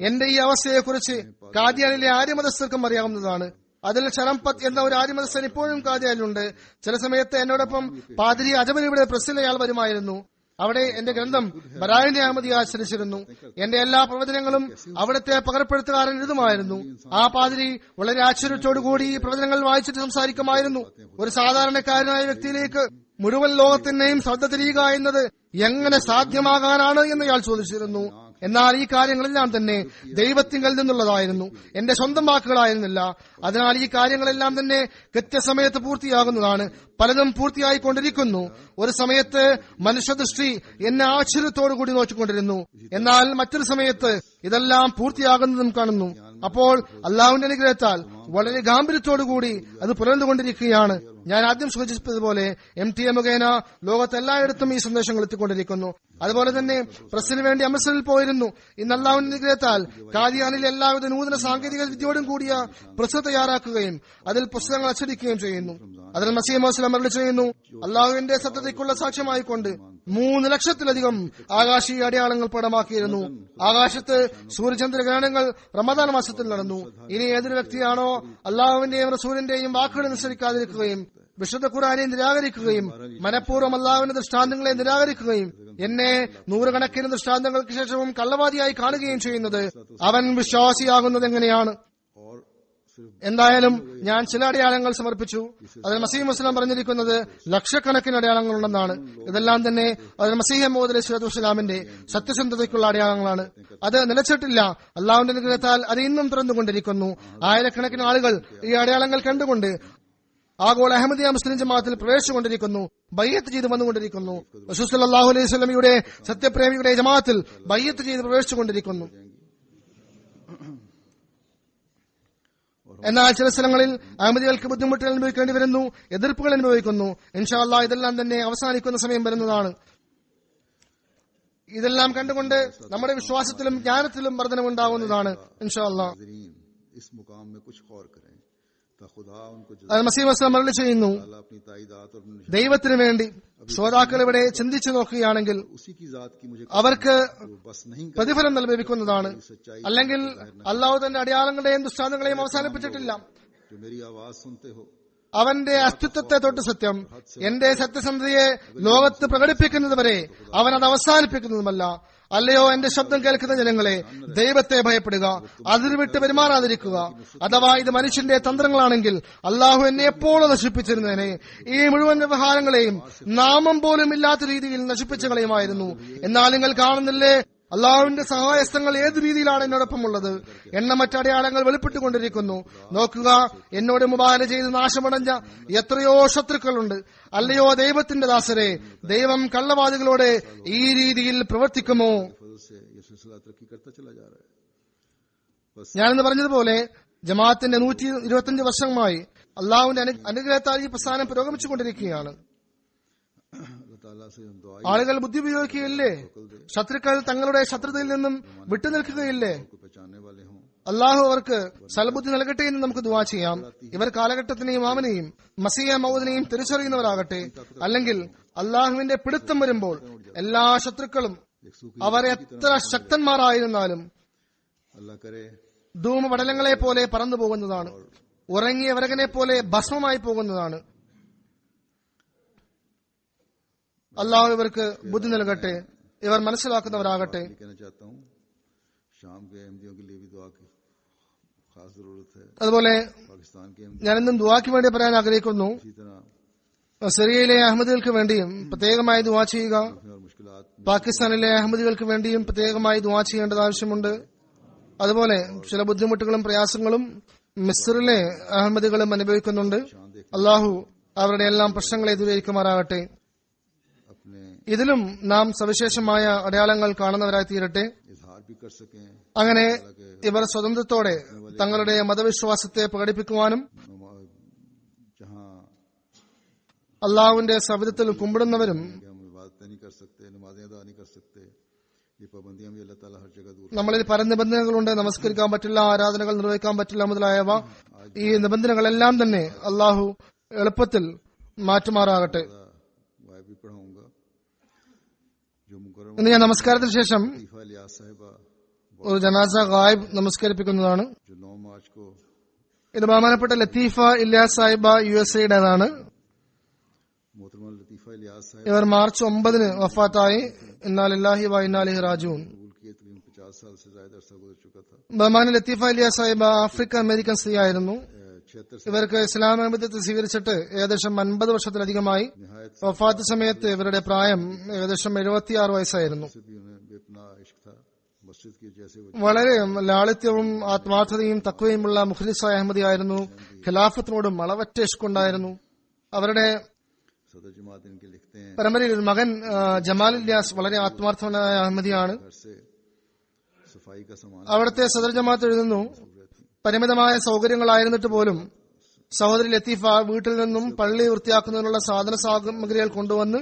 എന്റെ ഈ അവസ്ഥയെക്കുറിച്ച് കാദ്യാനിലെ ആര്യമതസ്ഥർക്കും അറിയാവുന്നതാണ്. അതിൽ ശരംപത്ത് എന്ന ഒരു ആര്യമതസ്ഥൻ ഇപ്പോഴും കാദ്യാനിലുണ്ട്. ചില സമയത്ത് എന്നോടൊപ്പം പാതിരി അജബലിയുടെ പ്രസ്സിൽ അയാൾ വരുമായിരുന്നു. അവിടെ എന്റെ ഗ്രന്ഥം ഇബ്രാഹിം അഹമ്മദി ആശ്രയിച്ചിരുന്നു. എന്റെ എല്ലാ പ്രവചനങ്ങളും അവിടുത്തെ പകർപ്പെടുത്തുകാരൻ എഴുതുമായിരുന്നു. ആ പാതിരി വളരെ ആശ്ചര്യത്തോടുകൂടി ഈ പ്രവചനങ്ങൾ വായിച്ചിട്ട് സംസാരിക്കുമായിരുന്നു. ഒരു സാധാരണക്കാരനായ വ്യക്തിയിലേക്ക് മുഴുവൻ ലോകത്തിന്റെയും ശ്രദ്ധ തിരിയുക എന്നത് എങ്ങനെ സാധ്യമാകാനാണ് എന്ന് ഇയാൾ ചോദിച്ചിരുന്നു. എന്നാൽ ഈ കാര്യങ്ങളെല്ലാം തന്നെ ദൈവത്തിങ്കൽ നിന്നുള്ളതായിരുന്നു, എന്റെ സ്വന്തം വാക്കുകളായിരുന്നില്ല. അതിനാൽ ഈ കാര്യങ്ങളെല്ലാം തന്നെ കൃത്യസമയത്ത് പൂർത്തിയാകുന്നതാണ്. പലതും പൂർത്തിയായിക്കൊണ്ടിരിക്കുന്നു. ഒരു സമയത്ത് മനുഷ്യദൃഷ്ടി എന്നെ ആശ്ചര്യത്തോടുകൂടി നോക്കിക്കൊണ്ടിരുന്നു, എന്നാൽ മറ്റൊരു സമയത്ത് ഇതെല്ലാം പൂർത്തിയാകുന്നതും കാണുന്നു. അപ്പോൾ അള്ളാഹുവിന്റെ അനുഗ്രഹത്താൽ വളരെ ഗാംഭീര്യത്തോടുകൂടി അത് പുലർന്നുകൊണ്ടിരിക്കുകയാണ്. ഞാൻ ആദ്യം സൂചിപ്പിച്ചതുപോലെ MTA മുഖേന ലോകത്തെല്ലായിടത്തും ഈ സന്ദേശങ്ങൾ എത്തിക്കൊണ്ടിരിക്കുന്നു. അതുപോലെ തന്നെ പ്രസിന് വേണ്ടി അമൃത്സറിൽ പോയിരുന്നു. ഇന്ന് അള്ളാഹുവിന്റെ അനുഗ്രഹത്താൽ കാദിയാനിലെ എല്ലാവിധ നൂതന സാങ്കേതിക വിദ്യയോടും കൂടിയ പ്രസ് തയ്യാറാക്കുകയും അതിൽ പുസ്തകങ്ങൾ അച്ചടിക്കുകയും ചെയ്യുന്നു. അതിൽ മസീഹ് മൗഊദ് അരുളി ചെയ്യുന്നു, അള്ളാഹുവിന്റെ സത്യതയ്ക്കുള്ള സാക്ഷ്യമായിക്കൊണ്ട് 3 ലക്ഷത്തിലധികം ആകാശീയ അടയാളങ്ങൾ പടമാക്കിയിരുന്നു. ആകാശത്ത് സൂര്യചന്ദ്രഗ്രഹണങ്ങൾ റമദാൻ മാസത്തിൽ നടന്നു. ഇനി ഏതൊരു വ്യക്തിയാണോ അള്ളാഹുവിന്റെയും റസൂലിന്റെയും വാക്കുകൾ അനുസരിക്കാതിരിക്കുകയും വിശുദ്ധ ഖുർആനെ നിരാകരിക്കുകയും മനഃപൂർവ്വം അള്ളാഹുവിന്റെ ദൃഷ്ടാന്തങ്ങളെ നിരാകരിക്കുകയും എന്നെ 100 കണക്കിന് ദൃഷ്ടാന്തങ്ങൾക്ക് ശേഷവും കള്ളവാദിയായി കാണുകയും ചെയ്യുന്നത്, അവൻ വിശ്വാസിയാകുന്നത് എങ്ങനെയാണ്? എന്തായാലും ഞാൻ ചില അടയാളങ്ങൾ സമർപ്പിച്ചു. അതിൽ മസീഹ് മുസ്ലിം പറഞ്ഞിരിക്കുന്നത് ലക്ഷക്കണക്കിന് അടയാളങ്ങളുണ്ടെന്നാണ്. ഇതെല്ലാം തന്നെ അതിൽ മസീഹ് മൗഊദ് അലൈഹി സ്വലാത്തു വസ്സലാമിന്റെ സത്യസന്ധതയ്ക്കുള്ള അടയാളങ്ങളാണ്. അത് നിലച്ചിട്ടില്ല. അള്ളാഹുവിന്റെ അനുഗ്രഹത്താൽ അത് ഇന്നും തുറന്നുകൊണ്ടിരിക്കുന്നു. ആയിരക്കണക്കിന് ആളുകൾ ഈ അടയാളങ്ങൾ കണ്ടുകൊണ്ട് ആഗോള അഹമ്മദിയ മുസ്ലിം ജമാഅത്തിൽ പ്രവേശിച്ചുകൊണ്ടിരിക്കുന്നു, ബയ്യത്ത് ചെയ്ത് വന്നുകൊണ്ടിരിക്കുന്നു. റസൂൽ സല്ലല്ലാഹു അലൈഹി വസല്ലമയുടെ സത്യപ്രേമിയുടെ ജമാഅത്തിൽ ബയ്യത്ത് ചെയ്ത് പ്രവേശിച്ചുകൊണ്ടിരിക്കുന്നു. എന്നാൽ ചില സ്ഥലങ്ങളിൽ അഹമ്മദികൾക്ക് ബുദ്ധിമുട്ടുകൾ അനുഭവിക്കേണ്ടി വരുന്നു, എതിർപ്പുകൾ അനുഭവിക്കുന്നു. ഇൻഷാ അല്ലാഹ് ഇതെല്ലാം തന്നെ അവസാനിക്കുന്ന സമയം വരുന്നതാണ്. ഇതെല്ലാം കണ്ടുകൊണ്ട് നമ്മുടെ വിശ്വാസത്തിലും ജ്ഞാനത്തിലും വർധനമുണ്ടാവുന്നതാണ് ഇൻഷാ അല്ലാഹ്. മസീഹ് വസ്ലം അരുളി ചെയ്യുന്നു, ദൈവത്തിനു വേണ്ടി ശ്രോതാക്കൾ ഇവിടെ ചിന്തിച്ചു നോക്കുകയാണെങ്കിൽ അവർക്ക് പ്രതിഫലം ലഭിക്കുന്നതാണ്. അല്ലെങ്കിൽ അള്ളാഹു തന്റെ അടയാളങ്ങളുടെയും ദൃഷ്ടാന്തങ്ങളെയും അവസാനിപ്പിച്ചിട്ടില്ല. അവന്റെ അസ്തിത്വത്തെ തൊട്ട് സത്യം, എന്റെ സത്യസന്ധതയെ ലോകത്ത് പ്രകടിപ്പിക്കുന്നത് വരെ അവൻ അത് അവസാനിപ്പിക്കുന്നതുമല്ല. അല്ലയോ എന്റെ ശബ്ദം കേൾക്കുന്ന ജനങ്ങളെ, ദൈവത്തെ ഭയപ്പെടുക, അതിർവിട്ട് പെരുമാറാതിരിക്കുക. അഥവാ ഇത് മനുഷ്യന്റെ തന്ത്രങ്ങളാണെങ്കിൽ അള്ളാഹു എന്നെ എപ്പോഴും നശിപ്പിച്ചിരുന്നേനെ. ഈ മുഴുവൻ വ്യവഹാരങ്ങളെയും നാമം പോലും ഇല്ലാത്ത രീതിയിൽ നശിപ്പിച്ചു കളയുമായിരുന്നു. എന്നാൽ നിങ്ങൾ കാണുന്നില്ലേ അള്ളാഹുവിന്റെ സഹായസ്ഥങ്ങൾ ഏത് രീതിയിലാണ് എന്നോടൊപ്പം ഉള്ളത്. എണ്ണമറ്റ അടയാളങ്ങൾ വെളിപ്പെട്ടുകൊണ്ടിരിക്കുന്നു. നോക്കുക, എന്നോട് മുബാല ചെയ്ത് നാശമടഞ്ഞ എത്രയോ ശത്രുക്കളുണ്ട്. അല്ലയോ ദൈവത്തിന്റെ ദാസരെ, ദൈവം കള്ളവാദികളോട് ഈ രീതിയിൽ പ്രവർത്തിക്കുമോ? ഞാനെന്ന് പറഞ്ഞതുപോലെ ജമാഅത്തിന്റെ 125 വർഷമായി അള്ളാഹുവിന്റെ അനുഗ്രഹത്താൽ ഈ പ്രസ്ഥാനം പുരോഗമിച്ചുകൊണ്ടിരിക്കുകയാണ്. ആളുകൾ ബുദ്ധി ഉപയോഗിക്കുകയില്ലേ? ശത്രുക്കൾ തങ്ങളുടെ ശത്രുതയിൽ നിന്നും വിട്ടുനിൽക്കുകയില്ലേ? അള്ളാഹു അവർക്ക് സൽബുദ്ധി നൽകട്ടെ എന്ന് നമുക്ക് ദുആ ചെയ്യാം. ഇവർ കാലഘട്ടത്തിനെയും ഇമാമിനെയും മസീഹ് മൗഊദിനെയും തിരിച്ചറിയുന്നവരാകട്ടെ. അല്ലെങ്കിൽ അള്ളാഹുവിന്റെ പിടുത്തം വരുമ്പോൾ എല്ലാ ശത്രുക്കളും അവർ എത്ര ശക്തന്മാരായിരുന്നാലും ധൂമപടലങ്ങളെ പോലെ പറന്നു പോകുന്നതാണ്. ഉറങ്ങിയ വിറകനെ പോലെ ഭസ്മമായി പോകുന്നതാണ്. അള്ളാഹു ഇവർക്ക് ബുദ്ധി നൽകട്ടെ, ഇവർ മനസ്സിലാക്കുന്നവരാകട്ടെ. അതുപോലെ ഞാനെന്നും ദുആക്ക് വേണ്ടി പറയാൻ ആഗ്രഹിക്കുന്നു. സിറിയയിലെ അഹമ്മദികൾക്ക് വേണ്ടിയും പ്രത്യേകമായി ദുആ ചെയ്യുക. പാകിസ്ഥാനിലെ അഹമ്മദികൾക്ക് വേണ്ടിയും പ്രത്യേകമായി ദുആ ചെയ്യേണ്ടത് ആവശ്യമുണ്ട്. അതുപോലെ ചില ബുദ്ധിമുട്ടുകളും പ്രയാസങ്ങളും മിസ്റിലെ അഹമ്മദികളും അനുഭവിക്കുന്നുണ്ട്. അള്ളാഹു അവരുടെ എല്ലാം പ്രശ്നങ്ങളെ ദൂരീകരിക്കുമാറാകട്ടെ. ഇതിലും നാം സവിശേഷമായ അടയാളങ്ങൾ കാണുന്നവരായി തീരട്ടെ. അങ്ങനെ ഇവർ സ്വതന്ത്രത്തോടെ തങ്ങളുടെ മതവിശ്വാസത്തെ പ്രകടിപ്പിക്കുവാനും അള്ളാഹുവിന്റെ സവിധത്തിൽ കുമ്പിടുന്നവരും നമ്മളിൽ പല നിബന്ധനകളുണ്ട്. നമസ്കരിക്കാൻ പറ്റില്ല, ആരാധനകൾ നിർവഹിക്കാൻ പറ്റില്ല മുതലായവ. ഈ നിബന്ധനകളെല്ലാം തന്നെ അള്ളാഹു എളുപ്പത്തിൽ മാറ്റുമാറാകട്ടെ. ഇന്ന് ഞാൻ നമസ്കാരത്തിന് ശേഷം ഒരു ജനാസ ഗായിബ് നമസ്കരിപ്പിക്കുന്നതാണ്. ഇത് ബഹുമാനപ്പെട്ട ലത്തീഫ ഇല്യാസ് സാഹിബ USA-യുടേതാണ്. ഇവർ മാർച്ച് 9 വഫാത്തായി. ഇന്നാ ലില്ലാഹി വ ഇന്നാ ഇലൈഹി റാജിഊൻ. ബഹുമാന ലത്തീഫ ഇല്യാസ് സാഹിബ ആഫ്രിക്കൻ അമേരിക്കൻ സ്ത്രീ ആയിരുന്നു. ഇവർക്ക് ഇസ്ലാം മതത്തെ സ്വീകരിച്ചിട്ട് ഏകദേശം 50 വർഷത്തിലധികമായി. വഫാത്ത് സമയത്ത് ഇവരുടെ പ്രായം ഏകദേശം 76 വയസ്സായിരുന്നു. मस्जिद की जैसे വളരെ ലാളിത്യവും ആത്മാർത്ഥതയും തക്വയുമുള്ള മുഖ്ലിസായ അഹമ്മദിയായിരുന്നു. ഖിലാഫത്തിനോടും അളവറ്റ ഇഷ്കുണ്ടായിരുന്നു. അവരുടെ सदर जमात इनके लिखते हैं പരമ്പരയിൽ ഒരു മകൻ ജമാൽ ഇല്യാസ് വളരെ ആത്മാർത്ഥനായ അഹമ്മദിയാണ്. घर से सफाई का सामान അവിടുത്തെ സദർ ജമാഅത്ത് എഴുതുന്നു, പരിമിതമായ സൗകര്യങ്ങളായിരുന്നിട്ട് പോലും സഹോദരി ലത്തീഫ വീട്ടിൽ നിന്നും പള്ളി വൃത്തിയാക്കുന്നതിനുള്ള സാധന സാമഗ്രികൾ കൊണ്ടുവന്ന്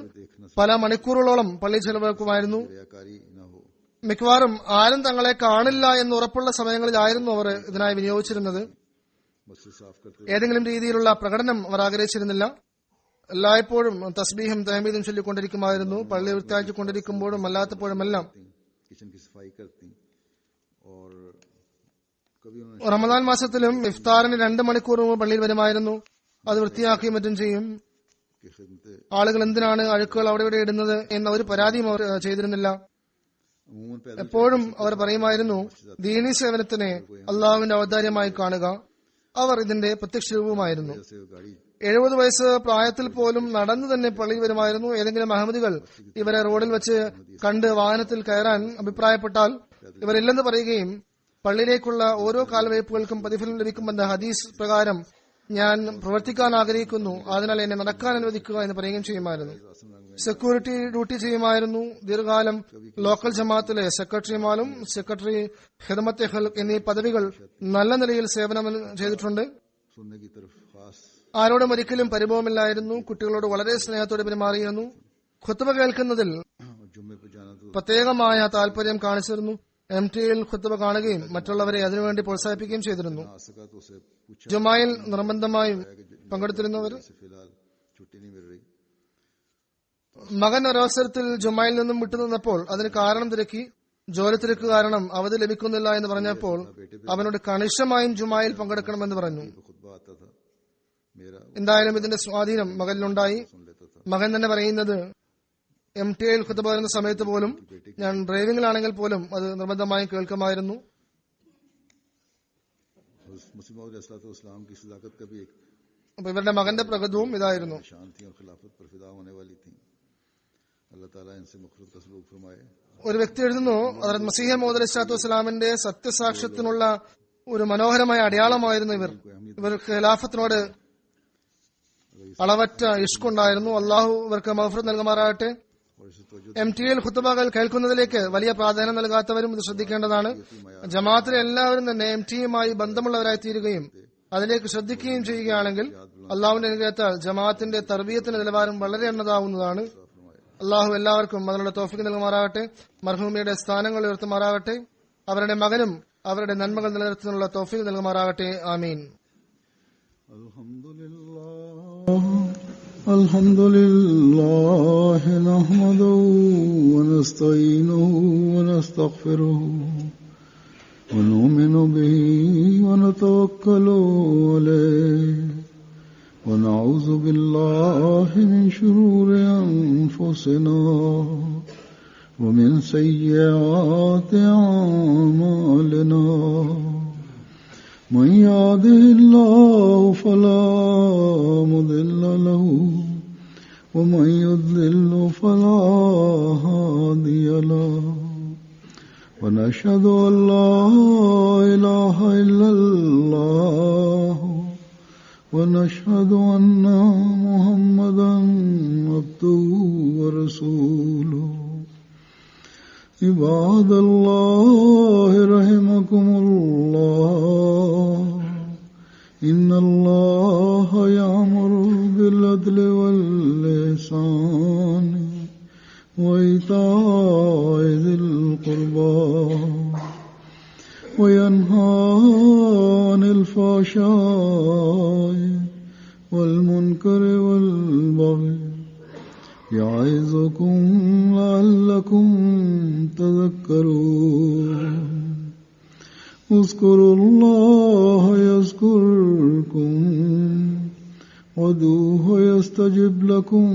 പല മണിക്കൂറുകളോളം പള്ളി ചെലവാക്കുമായിരുന്നു. रियाकारी न हो। മിക്കവാറും ആരും തങ്ങളെ കാണില്ല എന്ന് ഉറപ്പുള്ള സമയങ്ങളിലായിരുന്നു അവർ ഇതിനായി വിനിയോഗിച്ചിരുന്നത്. मस्जिद साफ करते ഏതെങ്കിലും രീതിയിലുള്ള പ്രകടനം അവർ ആഗ്രഹിച്ചിരുന്നില്ല. എല്ലായ്പ്പോഴും തസ്ബീഹും തഹ്മീദും ചൊല്ലിക്കൊണ്ടിരിക്കുമായിരുന്നു. പള്ളി വൃത്തിയാക്കിക്കൊണ്ടിരിക്കുമ്പോഴും അല്ലാത്തപ്പോഴുമെല്ലാം. किचन की सफाई करती और कभी उन्होंने റമദാൻ മാസത്തിലും ഇഫ്താറിന് 2 മണിക്കൂർ മുമ്പ് പള്ളിയിൽ വരുമായിരുന്നു. അത് വൃത്തിയാക്കുകയും മറ്റും ചെയ്യും. की खिदमत ആളുകൾ എന്തിനാണ് അഴുക്കുകൾ അവിടെ ഇവിടെ ഇടുന്നത് എന്ന ഒരു പരാതിയും അവർ ചെയ്തിരുന്നില്ല. अमूमन पैदल എപ്പോഴും അവർ പറയുമായിരുന്നു, ദീനീ സേവനത്തിനെ അള്ളാഹുവിന്റെ ഔദാര്യമായി കാണുക. അവർ ഇതിന്റെ പ്രത്യക്ഷ രൂപമായിരുന്നു. से गाड़ी 70 വയസ്സ് പ്രായത്തിൽ പോലും നടന്നു തന്നെ പള്ളിയിൽ വരുമായിരുന്നു. ഏതെങ്കിലും അഹമ്മദികൾ ഇവരെ റോഡിൽ വെച്ച് കണ്ട് വാഹനത്തിൽ കയറാൻ അഭിപ്രായപ്പെട്ടാൽ ഇവരില്ലെന്ന് പറയുകയും പള്ളിയിലേക്കുള്ള ഓരോ കാൽവയ്പുകൾക്കും പ്രതിഫലം ലഭിക്കുമെന്ന ഹദീസ് പ്രകാരം ഞാൻ പ്രവർത്തിക്കാൻ ആഗ്രഹിക്കുന്നു, അതിനാൽ എന്നെ നടക്കാൻ അനുവദിക്കുക എന്ന് പറയുകയും ചെയ്യുമായിരുന്നു. സെക്യൂരിറ്റി ഡ്യൂട്ടി ചെയ്യുമായിരുന്നു. ദീർഘകാലം ലോക്കൽ ജമാഅത്തിലെ സെക്രട്ടറിമാരും സെക്രട്ടറി ഖിദ്മത്തെ ഖൽഖ് എന്നീ പദവികൾ നല്ല നിലയിൽ സേവനം ചെയ്തിട്ടുണ്ട്. सुनने की तरफ खास ആരോടും ഒരിക്കലും പരിഭവമില്ലായിരുന്നു. കുട്ടികളോട് വളരെ സ്നേഹത്തോടെ പെരുമാറിയിരുന്നു. ഖുത്ബ കേൾക്കുന്നതിൽ जुम्मे पे जाना तो പ്രത്യേകമായ താല്പര്യം കാണിച്ചിരുന്നു. MTയിൽ ഖുത്ബ കാണുകയും മറ്റുള്ളവരെ അതിനുവേണ്ടി പ്രോത്സാഹിപ്പിക്കുകയും ചെയ്തിരുന്നു. आ सका तो उसे पूछा ജുമായിൽ നിർബന്ധമായും പങ്കെടുത്തിരുന്നവർ. से फिलहाल छुट्टी नहीं मिल रही। മകൻ ഒരവസരത്തിൽ ജുമായിൽ നിന്നും വിട്ടുനിന്നപ്പോൾ അതിന് കാരണം തിരക്കി. ജോലി തിരക്ക് കാരണം അവധി ലഭിക്കുന്നില്ല എന്ന് പറഞ്ഞപ്പോൾ അവനോട് കണിശമായും ജുമായിൽ പങ്കെടുക്കണമെന്ന് പറഞ്ഞു. खुतबा आता था मेरा എന്തായാലും ഇതിന്റെ സ്വാധീനം മകനിലുണ്ടായി. सुन लेता था। മകൻ തന്നെ പറയുന്നത്, MTയിൽ ഖുത്ബ വരുന്ന സമയത്ത് പോലും ഞാൻ ഡ്രൈവിംഗിലാണെങ്കിൽ പോലും അത് നിർബന്ധമായും കേൾക്കുമായിരുന്നു. मुस्लिम इस्लाम की सदाकत का भी एक അപ്പൊ ഇവരുടെ മകന്റെ പ്രകൃതവും ഇതായിരുന്നു. निशान थी और खिलाफत पर फिदा होने वाली थी। अल्लाह ताला इनसे मुखरत का सलूक फरमाए। ഒരു വ്യക്തി എഴുതുന്നു, ഹദ്റത്ത് മസീഹ് മൗഊദ് അലൈഹിസ്സലാത്തു വസ്സലാമിന്റെ സത്യസാക്ഷ്യത്തിനുള്ള ഒരു മനോഹരമായ അടയാളമായിരുന്നു ഇവർ. ഇവർ ഖിലാഫത്തിനോട് അളവറ്റ ഇഷ്കുണ്ടായിരുന്നു. അള്ളാഹു ഇവർക്ക് മഗ്ഫിറത്ത് നൽകുമാറാകട്ടെ. और इसे तवज्जो MTയിൽ ഖുത്ബകൾ കേൾക്കുന്നതിലേക്ക് വലിയ പ്രാധാന്യം നൽകാത്തവരും ഇത് ശ്രദ്ധിക്കേണ്ടതാണ്. ജമാഅത്തിലെ എല്ലാവരും തന്നെ MTയുമായി ബന്ധമുള്ളവരായി തീരുകയും അതിലേക്ക് ശ്രദ്ധിക്കുകയും ചെയ്യുകയാണെങ്കിൽ അള്ളാഹുവിന്റെ അനുഗ്രഹത്താൽ ജമാഅത്തിന്റെ തർബീയത്തിന്റെ നിലവാരം വളരെ ഉന്നതാവുന്നതാണ്. അള്ളാഹു എല്ലാവർക്കും അതിനുള്ള തൗഫീഖ് നൽകുമാറാകട്ടെ. മർഹൂമിയുടെ സ്ഥാനങ്ങൾ ഉയർത്തുമാറാകട്ടെ. അവരുടെ മകനും അവരുടെ നന്മകൾ നിലനിർത്തുന്നതിനുള്ള തൗഫീഖ് നൽകുമാറാകട്ടെ. ആമീൻ. الحمد لله نحمده ونستعينه ونستغفره ونؤمن به ونتوكل عليه ونعوذ بالله من شرور أنفسنا ومن سيئات أعمالنا من يهده الله فلا مضل له ومن يضلل فلا هادي له ونشهد أن لا إله إلا الله ونشهد أن محمدا عبده ورسوله عباد الله رحمكم الله إن الله يأمر بالعدل والإحسان وإيتاء ذي القربى وينهى عن الفحشاء والمنكر والبغي يعظكم لعلكم تذكرون اذكروا الله يذكركم وادعوه يستجب لكم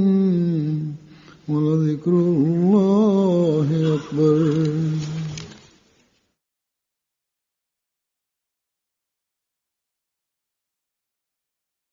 ولذكر الله أكبر.